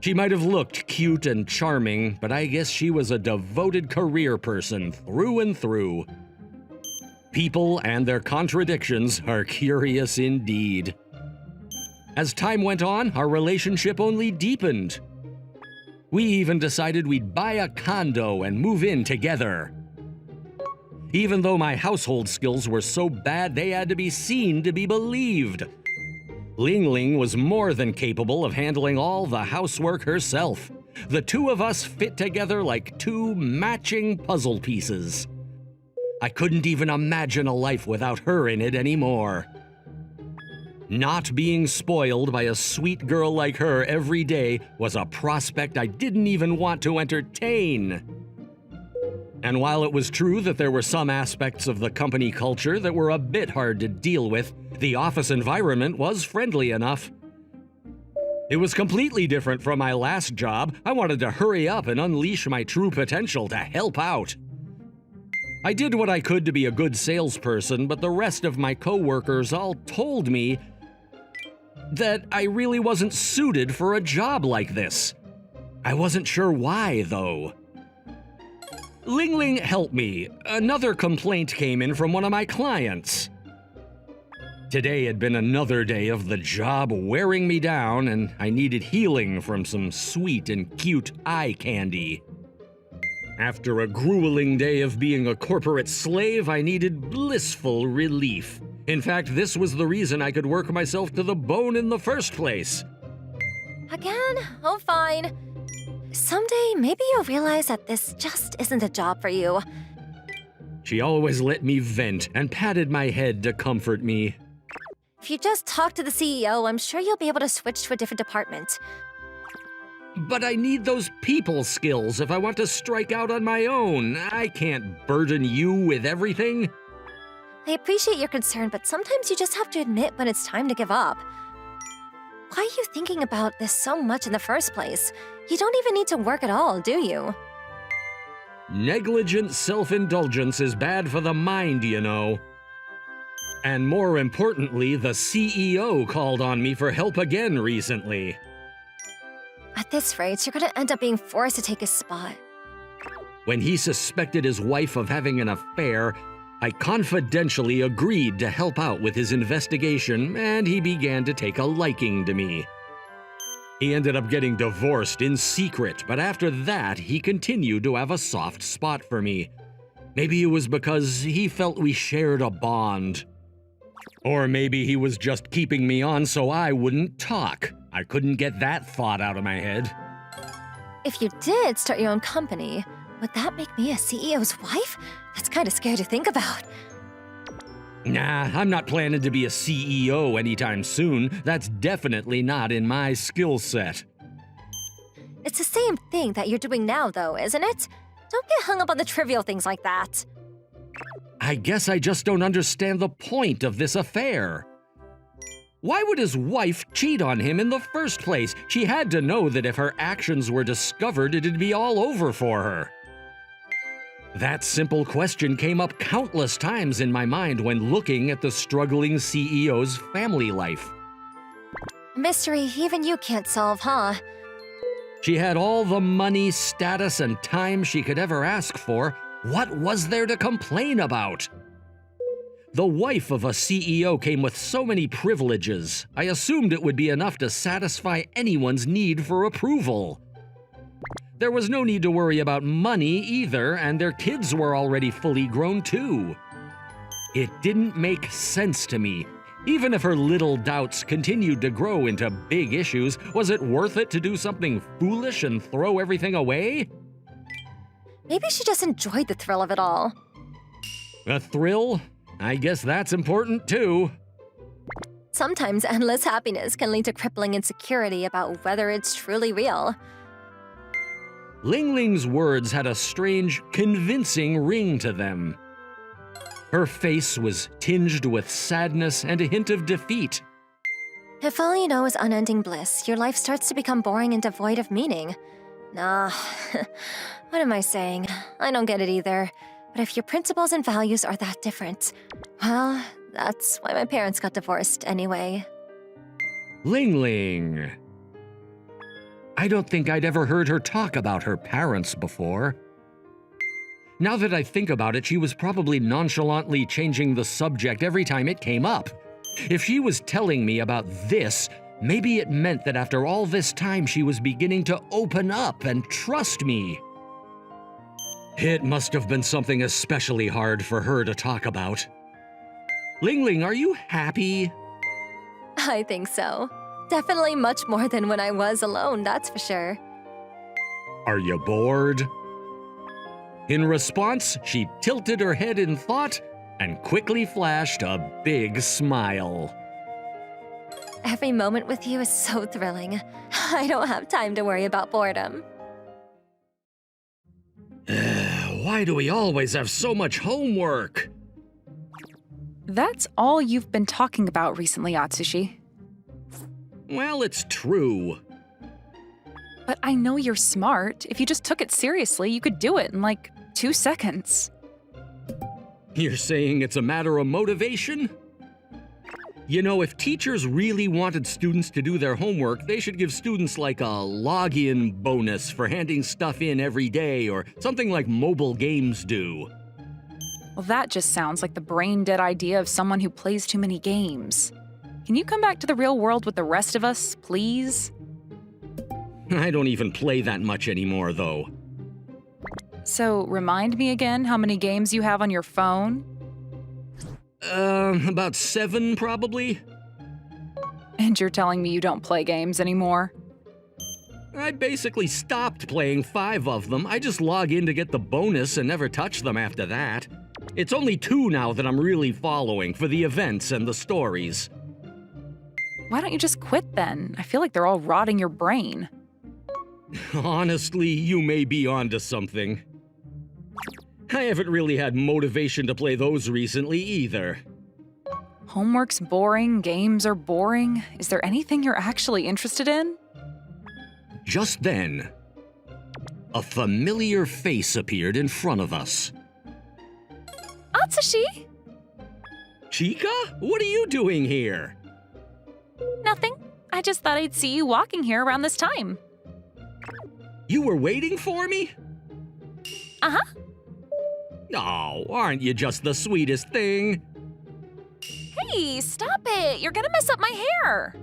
She might have looked cute and charming, but I guess she was a devoted career person through and through. People and their contradictions are curious indeed. As time went on, our relationship only deepened. We even decided we'd buy a condo and move in together. Even though my household skills were so bad they had to be seen to be believed. Ling Ling was more than capable of handling all the housework herself. The two of us fit together like two matching puzzle pieces. I couldn't even imagine a life without her in it anymore. Not being spoiled by a sweet girl like her every day was a prospect I didn't even want to entertain. And while it was true that there were some aspects of the company culture that were a bit hard to deal with, the office environment was friendly enough. It was completely different from my last job. I wanted to hurry up and unleash my true potential to help out. I did what I could to be a good salesperson, but the rest of my coworkers all told me that I really wasn't suited for a job like this. I wasn't sure why, though. Ling Ling helped me. Another complaint came in from one of my clients. Today had been another day of the job wearing me down, and I needed healing from some sweet and cute eye candy. After a grueling day of being a corporate slave, I needed blissful relief. In fact, this was the reason I could work myself to the bone in the first place. Again? Oh, fine. Someday, maybe you'll realize that this just isn't the job for you. She always let me vent and patted my head to comfort me. If you just talk to the CEO, I'm sure you'll be able to switch to a different department. But I need those people skills if I want to strike out on my own. I can't burden you with everything. I appreciate your concern, but sometimes you just have to admit when it's time to give up. Why are you thinking about this so much in the first place? You don't even need to work at all, do you? Negligent self-indulgence is bad for the mind, you know. And more importantly, the CEO called on me for help again recently. At this rate, you're gonna end up being forced to take his spot. When he suspected his wife of having an affair, I confidentially agreed to help out with his investigation, and he began to take a liking to me. He ended up getting divorced in secret, but after that, he continued to have a soft spot for me. Maybe it was because he felt we shared a bond. Or maybe he was just keeping me on so I wouldn't talk. I couldn't get that thought out of my head. If you did start your own company, would that make me a CEO's wife? That's kind of scary to think about. Nah, I'm not planning to be a CEO anytime soon. That's definitely not in my skill set. It's the same thing that you're doing now, though, isn't it? Don't get hung up on the trivial things like that. I guess I just don't understand the point of this affair. Why would his wife cheat on him in the first place? She had to know that if her actions were discovered, it'd be all over for her. That simple question came up countless times in my mind when looking at the struggling CEO's family life. A mystery even you can't solve, huh? She had all the money, status, and time she could ever ask for. What was there to complain about? The wife of a CEO came with so many privileges. I assumed it would be enough to satisfy anyone's need for approval. There was no need to worry about money either, and their kids were already fully grown too. It didn't make sense to me. Even if her little doubts continued to grow into big issues, was it worth it to do something foolish and throw everything away? Maybe she just enjoyed the thrill of it all. A thrill? I guess that's important too. Sometimes endless happiness can lead to crippling insecurity about whether it's truly real. Ling Ling's words had a strange, convincing ring to them. Her face was tinged with sadness and a hint of defeat. If all you know is unending bliss, your life starts to become boring and devoid of meaning. Nah, what am I saying? I don't get it either. But if your principles and values are that different, well, that's why my parents got divorced anyway. Ling Ling. I don't think I'd ever heard her talk about her parents before. Now that I think about it, she was probably nonchalantly changing the subject every time it came up. If she was telling me about this, maybe it meant that after all this time she was beginning to open up and trust me. It must have been something especially hard for her to talk about. Ling Ling, are you happy? I think so. Definitely much more than when I was alone, that's for sure. Are you bored? In response, she tilted her head in thought and quickly flashed a big smile. Every moment with you is so thrilling. I don't have time to worry about boredom. Why do we always have so much homework? That's all you've been talking about recently, Atsushi. Well, it's true. But I know you're smart. If you just took it seriously, you could do it in like 2 seconds. You're saying it's a matter of motivation? You know, if teachers really wanted students to do their homework, they should give students like a login bonus for handing stuff in every day or something like mobile games do. Well, that just sounds like the brain-dead idea of someone who plays too many games. Can you come back to the real world with the rest of us, please? I don't even play that much anymore, though. So, remind me again how many games you have on your phone? About 7, probably. And you're telling me you don't play games anymore? I basically stopped playing 5 of them. I just log in to get the bonus and never touch them after that. It's only 2 now that I'm really following for the events and the stories. Why don't you just quit then? I feel like they're all rotting your brain. Honestly, you may be onto something. I haven't really had motivation to play those recently either. Homework's boring, games are boring. Is there anything you're actually interested in? Just then, a familiar face appeared in front of us. Atsushi? Chica? What are you doing here? Nothing. I just thought I'd see you walking here around this time. You were waiting for me? Uh-huh. Oh, aren't you just the sweetest thing? Hey, stop it! You're gonna mess up my hair!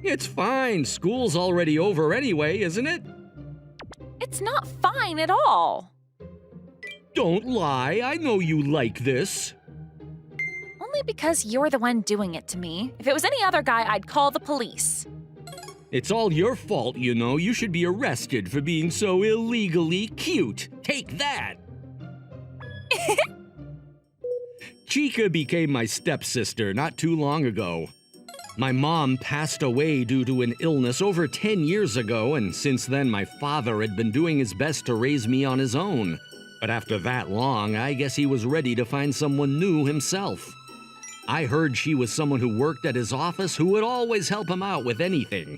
It's fine. School's already over anyway, isn't it? It's not fine at all. Don't lie. I know you like this. Only because you're the one doing it to me. If it was any other guy, I'd call the police. It's all your fault, you know. You should be arrested for being so illegally cute. Take that! Chika became my stepsister not too long ago. My mom passed away due to an illness over 10 years ago, and since then my father had been doing his best to raise me on his own. But after that long, I guess he was ready to find someone new himself. I heard she was someone who worked at his office who would always help him out with anything.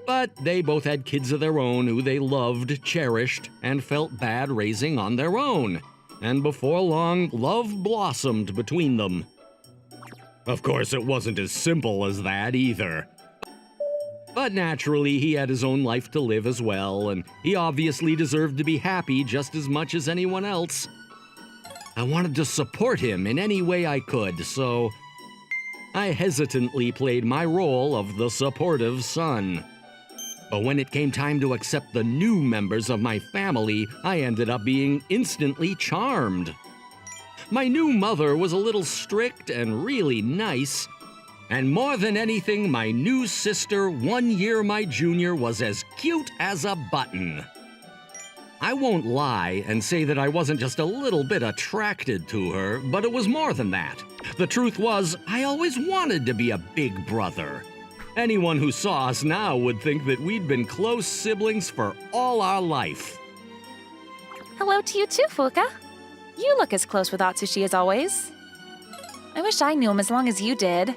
But they both had kids of their own who they loved, cherished, and felt bad raising on their own. And before long, love blossomed between them. Of course, it wasn't as simple as that either. But naturally, he had his own life to live as well, and he obviously deserved to be happy just as much as anyone else. I wanted to support him in any way I could, so I hesitantly played my role of the supportive son. But when it came time to accept the new members of my family, I ended up being instantly charmed. My new mother was a little strict and really nice. And more than anything, my new sister, 1 year my junior, was as cute as a button. I won't lie and say that I wasn't just a little bit attracted to her, but it was more than that. The truth was, I always wanted to be a big brother. Anyone who saw us now would think that we'd been close siblings for all our life. Hello to you too, Fuka. You look as close with Atsushi as always. I wish I knew him as long as you did.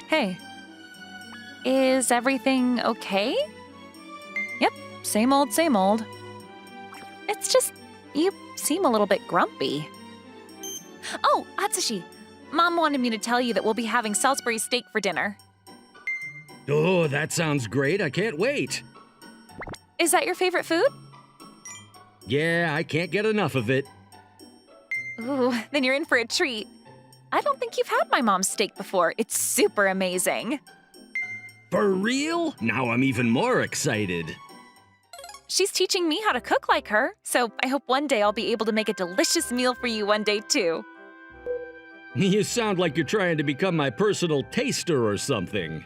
Hey, is everything okay? Yep, same old, same old. It's just, you seem a little bit grumpy. Oh, Atsushi, Mom wanted me to tell you that we'll be having Salisbury steak for dinner. Oh, that sounds great. I can't wait. Is that your favorite food? Yeah, I can't get enough of it. Ooh, then you're in for a treat. I don't think you've had my mom's steak before. It's super amazing. For real? Now I'm even more excited. She's teaching me how to cook like her, so I hope one day I'll be able to make a delicious meal for you one day too. You sound like you're trying to become my personal taster or something.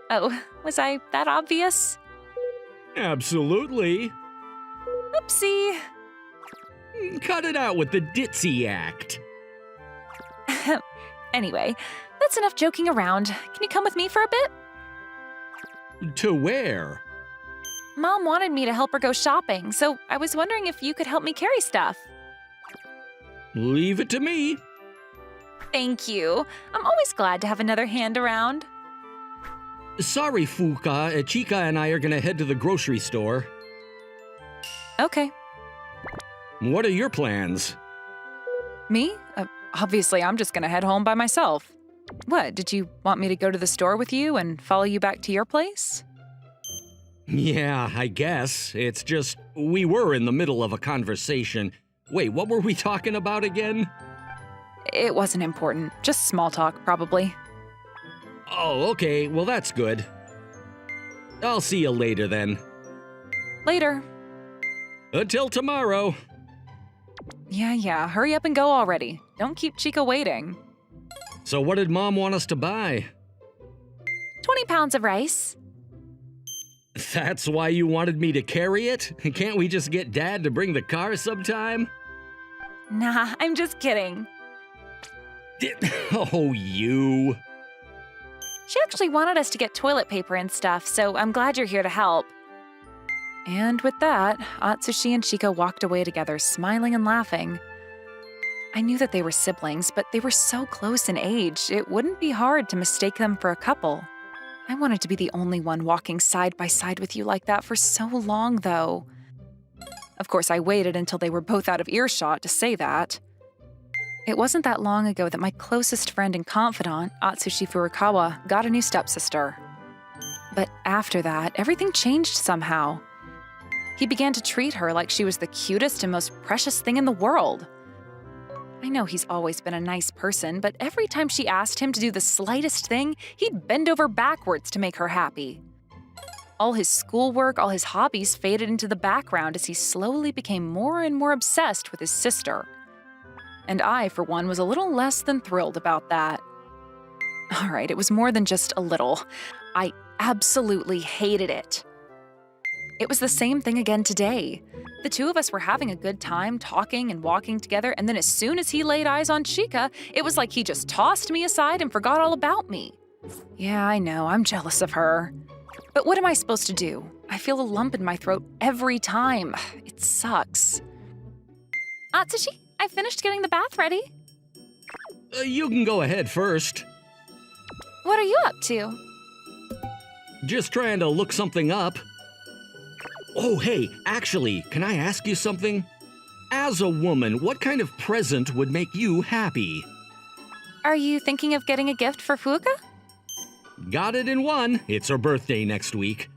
Oh, was I that obvious? Absolutely. Oopsie. Cut it out with the ditzy act. Anyway, that's enough joking around. Can you come with me for a bit? To where? Mom wanted me to help her go shopping, so I was wondering if you could help me carry stuff. Leave it to me. Thank you. I'm always glad to have another hand around. Sorry, Fuka. Chika and I are gonna head to the grocery store. Okay. What are your plans? Me? Obviously, I'm just gonna head home by myself. What, did you want me to go to the store with you and follow you back to your place? Yeah, I guess. It's just, we were in the middle of a conversation. Wait, what were we talking about again? It wasn't important. Just small talk, probably. Oh, okay. Well, that's good. I'll see you later then. Later. Until tomorrow. Yeah, hurry up and go already. Don't keep Chica waiting. So what did Mom want us to buy? 20 pounds of rice. That's why you wanted me to carry it? Can't we just get Dad to bring the car sometime? Nah, I'm just kidding. Oh, you. She actually wanted us to get toilet paper and stuff, so I'm glad you're here to help. And with that, Atsushi and Chica walked away together, smiling and laughing. I knew that they were siblings, but they were so close in age, it wouldn't be hard to mistake them for a couple. I wanted to be the only one walking side by side with you like that for so long, though. Of course, I waited until they were both out of earshot to say that. It wasn't that long ago that my closest friend and confidant, Atsushi Furukawa, got a new stepsister. But after that, everything changed somehow. He began to treat her like she was the cutest and most precious thing in the world. I know he's always been a nice person, but every time she asked him to do the slightest thing, he'd bend over backwards to make her happy. All his schoolwork, all his hobbies faded into the background as he slowly became more and more obsessed with his sister. And I, for one, was a little less than thrilled about that. All right, it was more than just a little. I absolutely hated it. It was the same thing again today. The two of us were having a good time talking and walking together, and then as soon as he laid eyes on Chica, it was like he just tossed me aside and forgot all about me. Yeah, I know, I'm jealous of her. But what am I supposed to do? I feel a lump in my throat every time. It sucks. Atsushi, I finished getting the bath ready. You can go ahead first. What are you up to? Just trying to look something up. Oh, hey, actually, can I ask you something? As a woman, what kind of present would make you happy? Are you thinking of getting a gift for Fuuka? Got it in one. It's her birthday next week.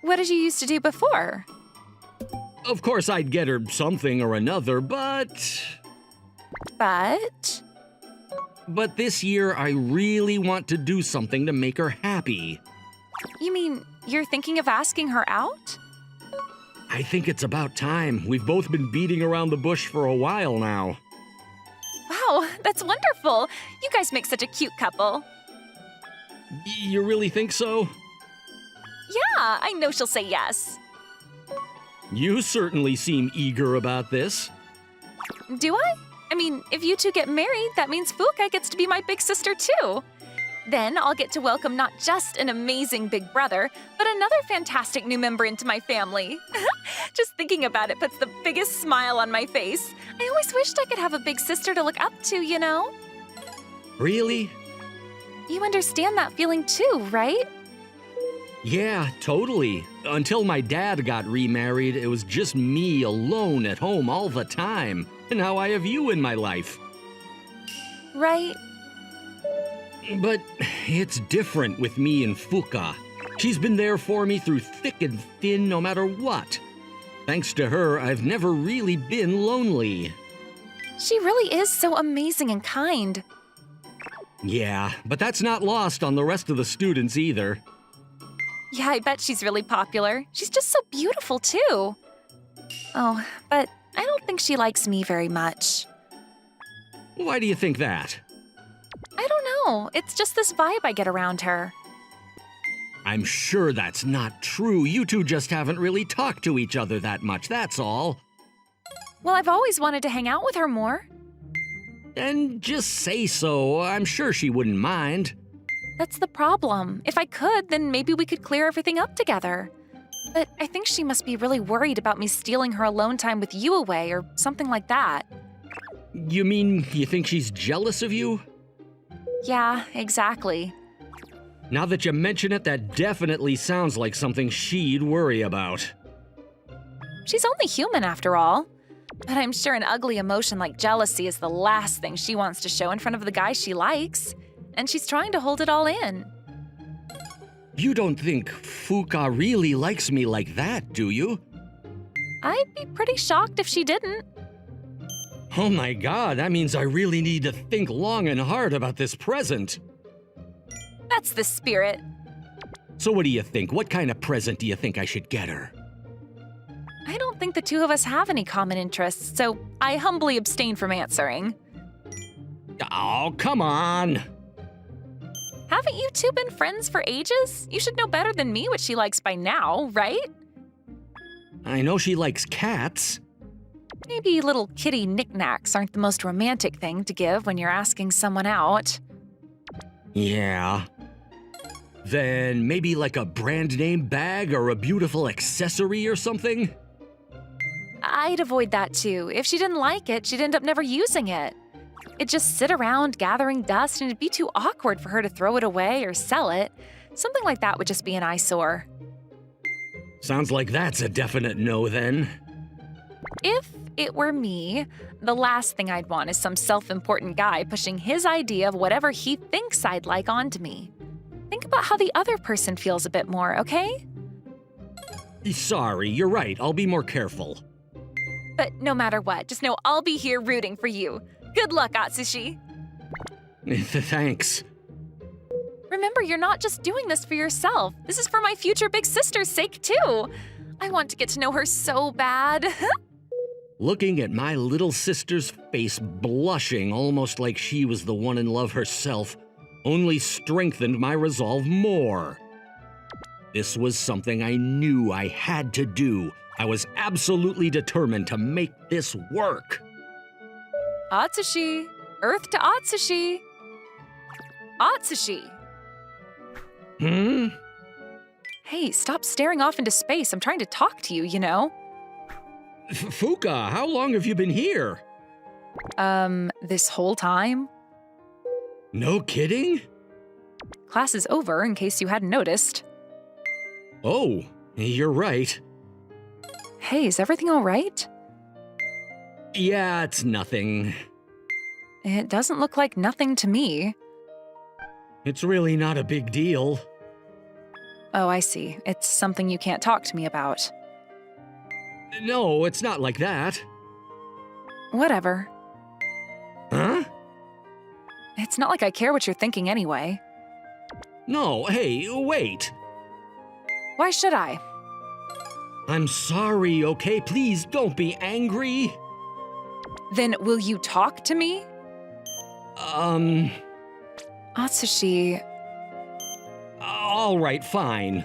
What did you used to do before? Of course, I'd get her something or another, but this year I really want to do something to make her happy. You mean you're thinking of asking her out? I think it's about time. We've both been beating around the bush for a while now. Wow, that's wonderful. You guys make such a cute couple. You really think so? Yeah, I know she'll say yes. You certainly seem eager about this. Do I? I mean, if you two get married, that means Fuuka gets to be my big sister too. Then I'll get to welcome not just an amazing big brother, but another fantastic new member into my family. Just thinking about it puts the biggest smile on my face. I always wished I could have a big sister to look up to, you know? Really? You understand that feeling too, right? Yeah, totally. Until my dad got remarried, it was just me alone at home all the time. And now I have you in my life. Right. But it's different with me and Fuuka. She's been there for me through thick and thin no matter what. Thanks to her, I've never really been lonely. She really is so amazing and kind. Yeah, but that's not lost on the rest of the students either. Yeah, I bet she's really popular. She's just so beautiful, too. Oh, but I don't think she likes me very much. Why do you think that? I don't know. It's just this vibe I get around her. I'm sure that's not true. You two just haven't really talked to each other that much, that's all. Well, I've always wanted to hang out with her more. And just say so. I'm sure she wouldn't mind. That's the problem. If I could, then maybe we could clear everything up together. But I think she must be really worried about me stealing her alone time with you away or something like that. You mean you think she's jealous of you? Yeah, exactly. Now that you mention it, that definitely sounds like something she'd worry about. She's only human after all. But I'm sure an ugly emotion like jealousy is the last thing she wants to show in front of the guy she likes. And she's trying to hold it all in. You don't think Fuuka really likes me like that, do you? I'd be pretty shocked if she didn't. Oh my god, that means I really need to think long and hard about this present. That's the spirit. So what do you think? What kind of present do you think I should get her? I don't think the two of us have any common interests, so I humbly abstain from answering. Oh, come on. Haven't you two been friends for ages? You should know better than me what she likes by now, right? I know she likes cats. Maybe little kitty knickknacks aren't the most romantic thing to give when you're asking someone out. Yeah. Then maybe like a brand name bag or a beautiful accessory or something? I'd avoid that too. If she didn't like it, she'd end up never using it. It'd just sit around gathering dust and it'd be too awkward for her to throw it away or sell it. Something like that would just be an eyesore. Sounds like that's a definite no then. If it were me, the last thing I'd want is some self-important guy pushing his idea of whatever he thinks I'd like onto me. Think about how the other person feels a bit more, okay? Sorry, you're right. I'll be more careful. But no matter what, just know I'll be here rooting for you. Good luck, Atsushi. Thanks. Remember, you're not just doing this for yourself. This is for my future big sister's sake, too. I want to get to know her so bad. Looking at my little sister's face blushing almost like she was the one in love herself only strengthened my resolve more. This was something I knew I had to do. I was absolutely determined to make this work. Atsushi! Earth to Atsushi! Atsushi! Hmm? Hey, stop staring off into space. I'm trying to talk to you, you know? Fuka, how long have you been here? This whole time? No kidding? Class is over, in case you hadn't noticed. Oh, you're right. Hey, is everything all right? Yeah, it's nothing. It doesn't look like nothing to me. It's really not a big deal. Oh, I see. It's something you can't talk to me about. No, it's not like that. Whatever. Huh? It's not like I care what you're thinking anyway. No, hey, wait. Why should I? I'm sorry, okay? Please don't be angry. Then will you talk to me? Atsushi, All right, fine.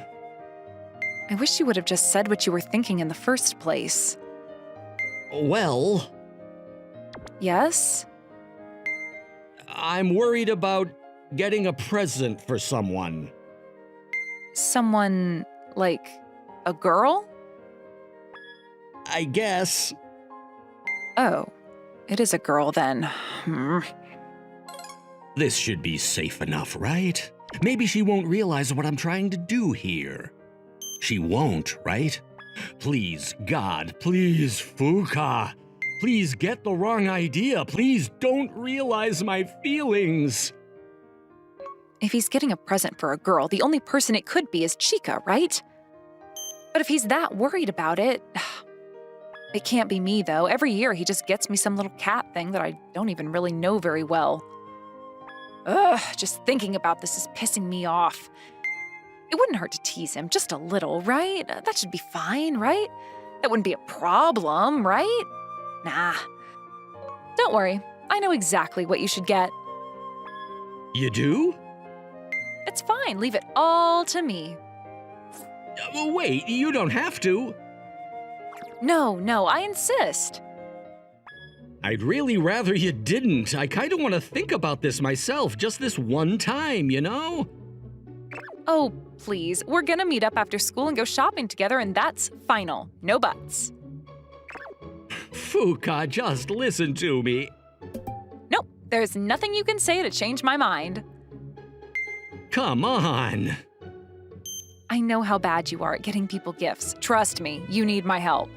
I wish you would have just said what you were thinking in the first place. Well, Yes? I'm worried about getting a present for someone. Someone, like, a girl? I guess. Oh, it is a girl then. This should be safe enough, right? Maybe she won't realize what I'm trying to do here. She won't, right? Please, God, please, Fuka. Please get the wrong idea. Please don't realize my feelings. If he's getting a present for a girl, the only person it could be is Chica, right? But if he's that worried about it... It can't be me, though. Every year he just gets me some little cat thing that I don't even really know very well. Ugh, just thinking about this is pissing me off. It wouldn't hurt to tease him, just a little, right? That should be fine, right? That wouldn't be a problem, right? Nah. Don't worry, I know exactly what you should get. You do? It's fine, leave it all to me. Wait, you don't have to. No, I insist. I'd really rather you didn't. I kind of want to think about this myself, just this one time, you know? Oh, please, we're gonna meet up after school and go shopping together, and that's final. No buts. Fuka, just listen to me. Nope, there's nothing you can say to change my mind. Come on. I know how bad you are at getting people gifts. Trust me, you need my help.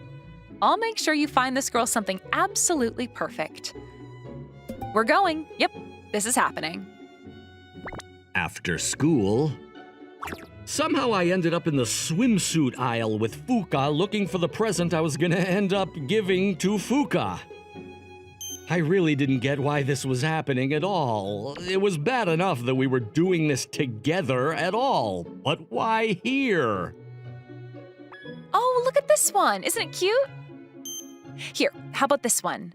I'll make sure you find this girl something absolutely perfect. We're going. Yep, this is happening. After school, somehow I ended up in the swimsuit aisle with Fuka looking for the present I was gonna end up giving to Fuka. I really didn't get why this was happening at all. It was bad enough that we were doing this together at all, but why here? Oh, look at this one. Isn't it cute? Here, how about this one?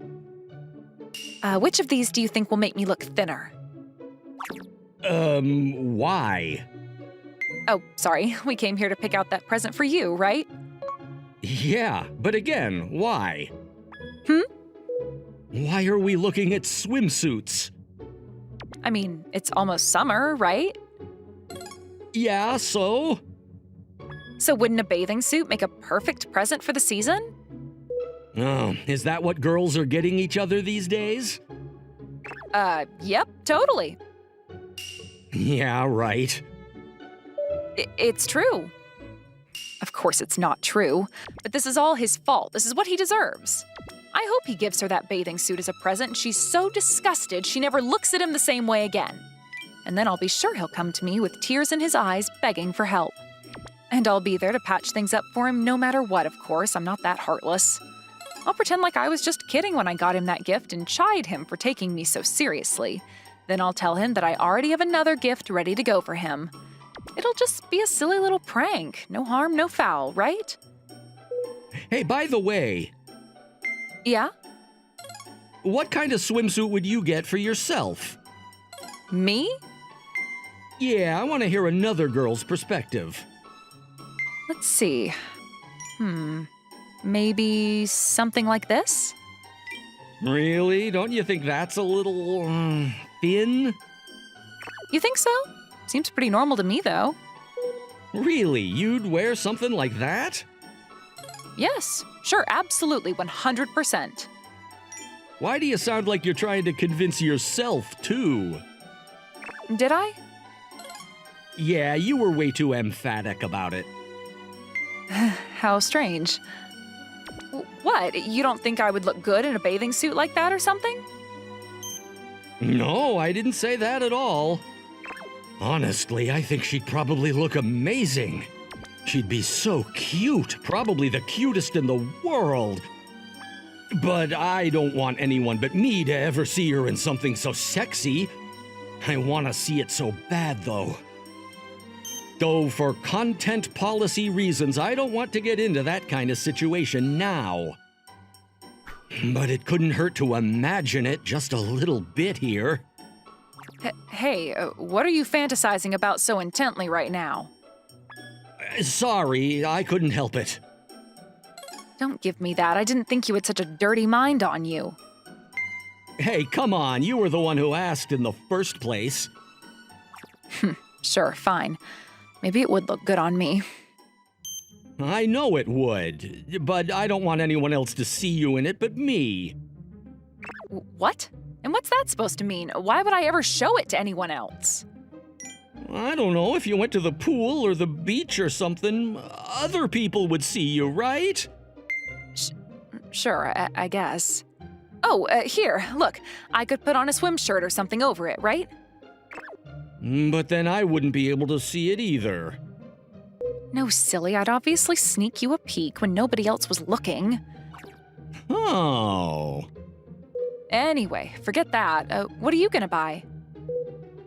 Which of these do you think will make me look thinner? Why? Oh, sorry. We came here to pick out that present for you, right? Yeah, but again, why? Hmm? Why are we looking at swimsuits? I mean, it's almost summer, right? Yeah, so? So wouldn't a bathing suit make a perfect present for the season? Oh, is that what girls are getting each other these days? Yep, totally. Yeah, right. It's true. Of course it's not true, but this is all his fault. This is what he deserves. I hope he gives her that bathing suit as a present and she's so disgusted she never looks at him the same way again. And then I'll be sure he'll come to me with tears in his eyes begging for help. And I'll be there to patch things up for him no matter what, of course. I'm not that heartless. I'll pretend like I was just kidding when I got him that gift and chide him for taking me so seriously. Then I'll tell him that I already have another gift ready to go for him. It'll just be a silly little prank. No harm, no foul, right? Hey, by the way, Yeah? what kind of swimsuit would you get for yourself? Me? Yeah, I want to hear another girl's perspective. Let's see. Maybe something like this? Really? Don't you think that's a little, thin? You think so? Seems pretty normal to me, though. Really? You'd wear something like that? Yes, sure, absolutely, 100%. Why do you sound like you're trying to convince yourself, too? Did I? Yeah, you were way too emphatic about it. How strange. What? You don't think I would look good in a bathing suit like that or something? No, I didn't say that at all. Honestly, I think she'd probably look amazing. She'd be so cute, probably the cutest in the world. But I don't want anyone but me to ever see her in something so sexy. I want to see it so bad, though. Though for content policy reasons, I don't want to get into that kind of situation now. But it couldn't hurt to imagine it just a little bit here. Hey, what are you fantasizing about so intently right now? Sorry, I couldn't help it. Don't give me that. I didn't think you had such a dirty mind on you. Hey, come on, you were the one who asked in the first place. Sure, fine. Maybe it would look good on me. I know it would, but I don't want anyone else to see you in it but me. What? And what's that supposed to mean? Why would I ever show it to anyone else? I don't know, if you went to the pool or the beach or something, other people would see you, right? Sure, I guess. Oh, here, look. I could put on a swim shirt or something over it, right? But then I wouldn't be able to see it either. No, silly. I'd obviously sneak you a peek when nobody else was looking. Oh. Anyway, forget that. What are you gonna buy?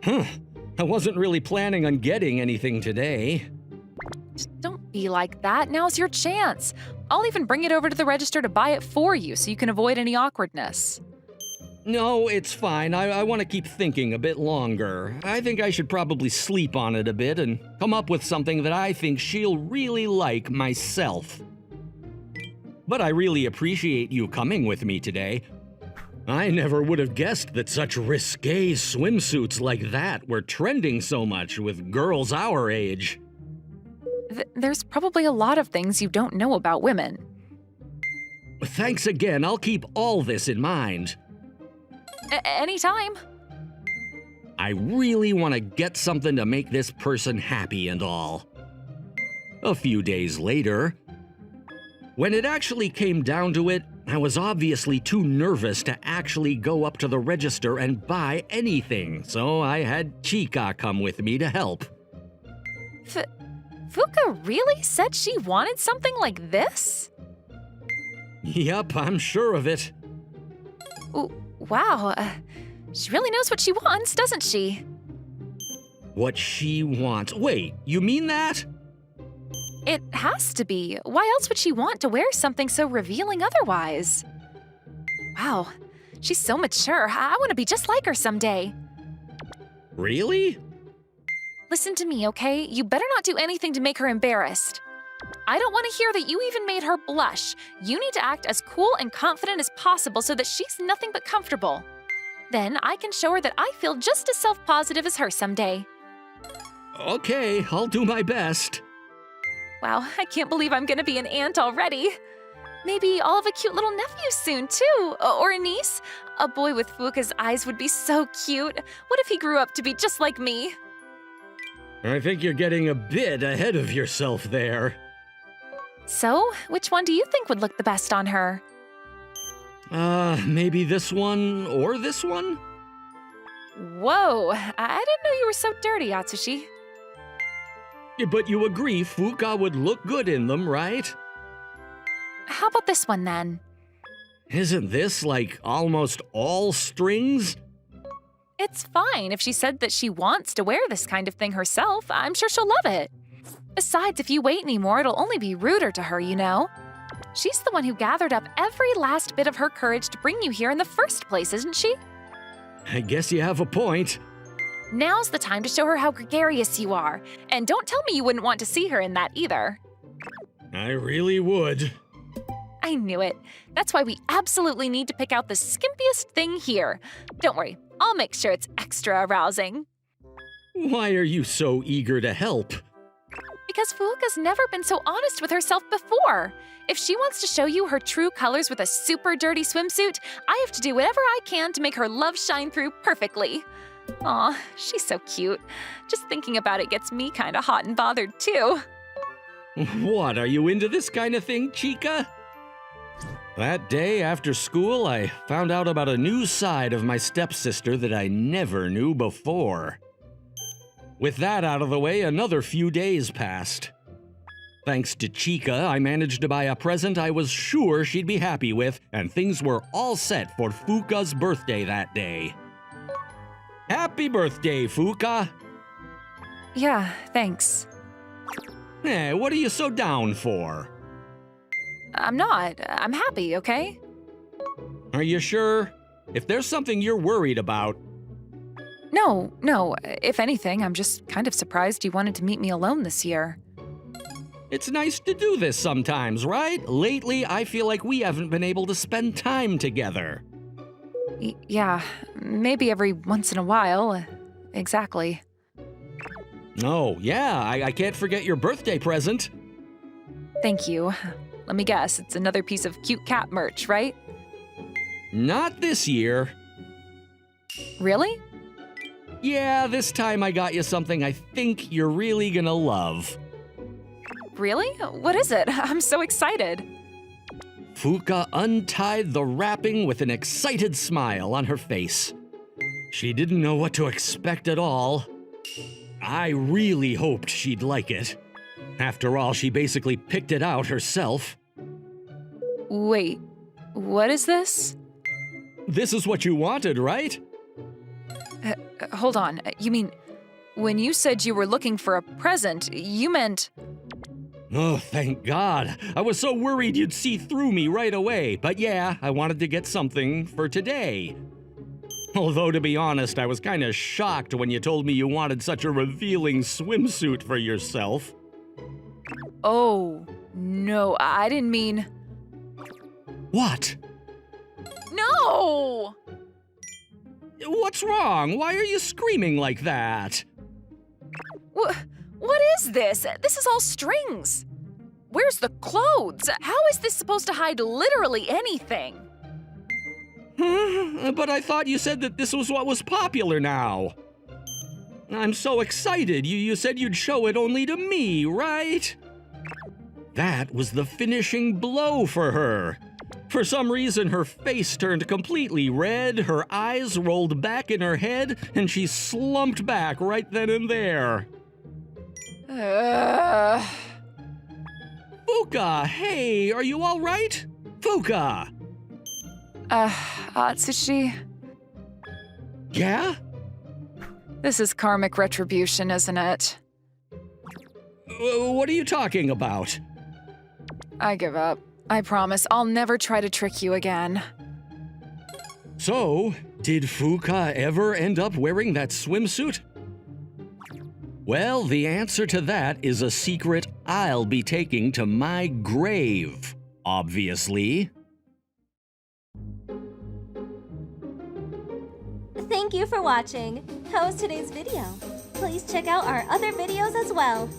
I wasn't really planning on getting anything today. Just don't be like that. Now's your chance. I'll even bring it over to the register to buy it for you so you can avoid any awkwardness. No, it's fine. I want to keep thinking a bit longer. I think I should probably sleep on it a bit and come up with something that I think she'll really like myself. But I really appreciate you coming with me today. I never would have guessed that such risque swimsuits like that were trending so much with girls our age. There's probably a lot of things you don't know about women. Thanks again. I'll keep all this in mind. Anytime. I really want to get something to make this person happy and all. A few days later, when it actually came down to it, I was obviously too nervous to actually go up to the register and buy anything, so I had Chica come with me to help. Fuka really said she wanted something like this? Yup, I'm sure of it. Wow, she really knows what she wants, doesn't she? What she wants. Wait, you mean that? It has to be. Why else would she want to wear something so revealing otherwise? Wow, she's so mature. I want to be just like her someday. Really? Listen to me, okay? You better not do anything to make her embarrassed. I don't want to hear that you even made her blush. You need to act as cool and confident as possible so that she's nothing but comfortable. Then I can show her that I feel just as self-positive as her someday. Okay, I'll do my best. Wow, I can't believe I'm gonna be an aunt already. Maybe I'll have a cute little nephew soon, too. Or a niece. A boy with Fuka's eyes would be so cute. What if he grew up to be just like me? I think you're getting a bit ahead of yourself there. So, which one do you think would look the best on her? Maybe this one or this one? Whoa, I didn't know you were so dirty, Atsushi. But you agree Fuka would look good in them, right? How about this one then? Isn't this like almost all strings? It's fine if she said that she wants to wear this kind of thing herself. I'm sure she'll love it. Besides, if you wait anymore, it'll only be ruder to her, you know? She's the one who gathered up every last bit of her courage to bring you here in the first place, isn't she? I guess you have a point. Now's the time to show her how gregarious you are. And don't tell me you wouldn't want to see her in that either. I really would. I knew it. That's why we absolutely need to pick out the skimpiest thing here. Don't worry, I'll make sure it's extra arousing. Why are you so eager to help? Because Fuuka's never been so honest with herself before. If she wants to show you her true colors with a super dirty swimsuit, I have to do whatever I can to make her love shine through perfectly. Aw, she's so cute. Just thinking about it gets me kinda hot and bothered too. What, are you into this kind of thing, Chica? That day after school, I found out about a new side of my stepsister that I never knew before. With that out of the way, another few days passed. Thanks to Chica, I managed to buy a present I was sure she'd be happy with, and things were all set for Fuuka's birthday that day. Happy birthday, Fuuka! Yeah, thanks. Hey, what are you so down for? I'm not. I'm happy, okay? Are you sure? If there's something you're worried about... No. If anything, I'm just kind of surprised you wanted to meet me alone this year. It's nice to do this sometimes, right? Lately, I feel like we haven't been able to spend time together. Yeah, maybe every once in a while. Exactly. Oh, yeah, I can't forget your birthday present. Thank you. Let me guess, it's another piece of cute cat merch, right? Not this year. Really? Yeah, this time I got you something I think you're really gonna love. Really? What is it? I'm so excited. Fuuka untied the wrapping with an excited smile on her face. She didn't know what to expect at all. I really hoped she'd like it. After all, she basically picked it out herself. Wait, what is this? This is what you wanted, right? Hold on. You mean, when you said you were looking for a present, you meant... Oh, thank God. I was so worried you'd see through me right away. But yeah, I wanted to get something for today. Although, to be honest, I was kind of shocked when you told me you wanted such a revealing swimsuit for yourself. Oh, no, I didn't mean... What? No! What's wrong? Why are you screaming like that? What is this? This is all strings. Where's the clothes? How is this supposed to hide literally anything? But I thought you said that this was what was popular now. I'm so excited. You said you'd show it only to me, right? That was the finishing blow for her. For some reason, her face turned completely red, her eyes rolled back in her head, and she slumped back right then and there. Fuuka, hey, are you all right? Fuuka! Atsushi, Yeah? this is karmic retribution, isn't it? What are you talking about? I give up. I promise I'll never try to trick you again. So, did Fuuka ever end up wearing that swimsuit? Well, the answer to that is a secret I'll be taking to my grave, obviously. Thank you for watching. How was today's video? Please check out our other videos as well.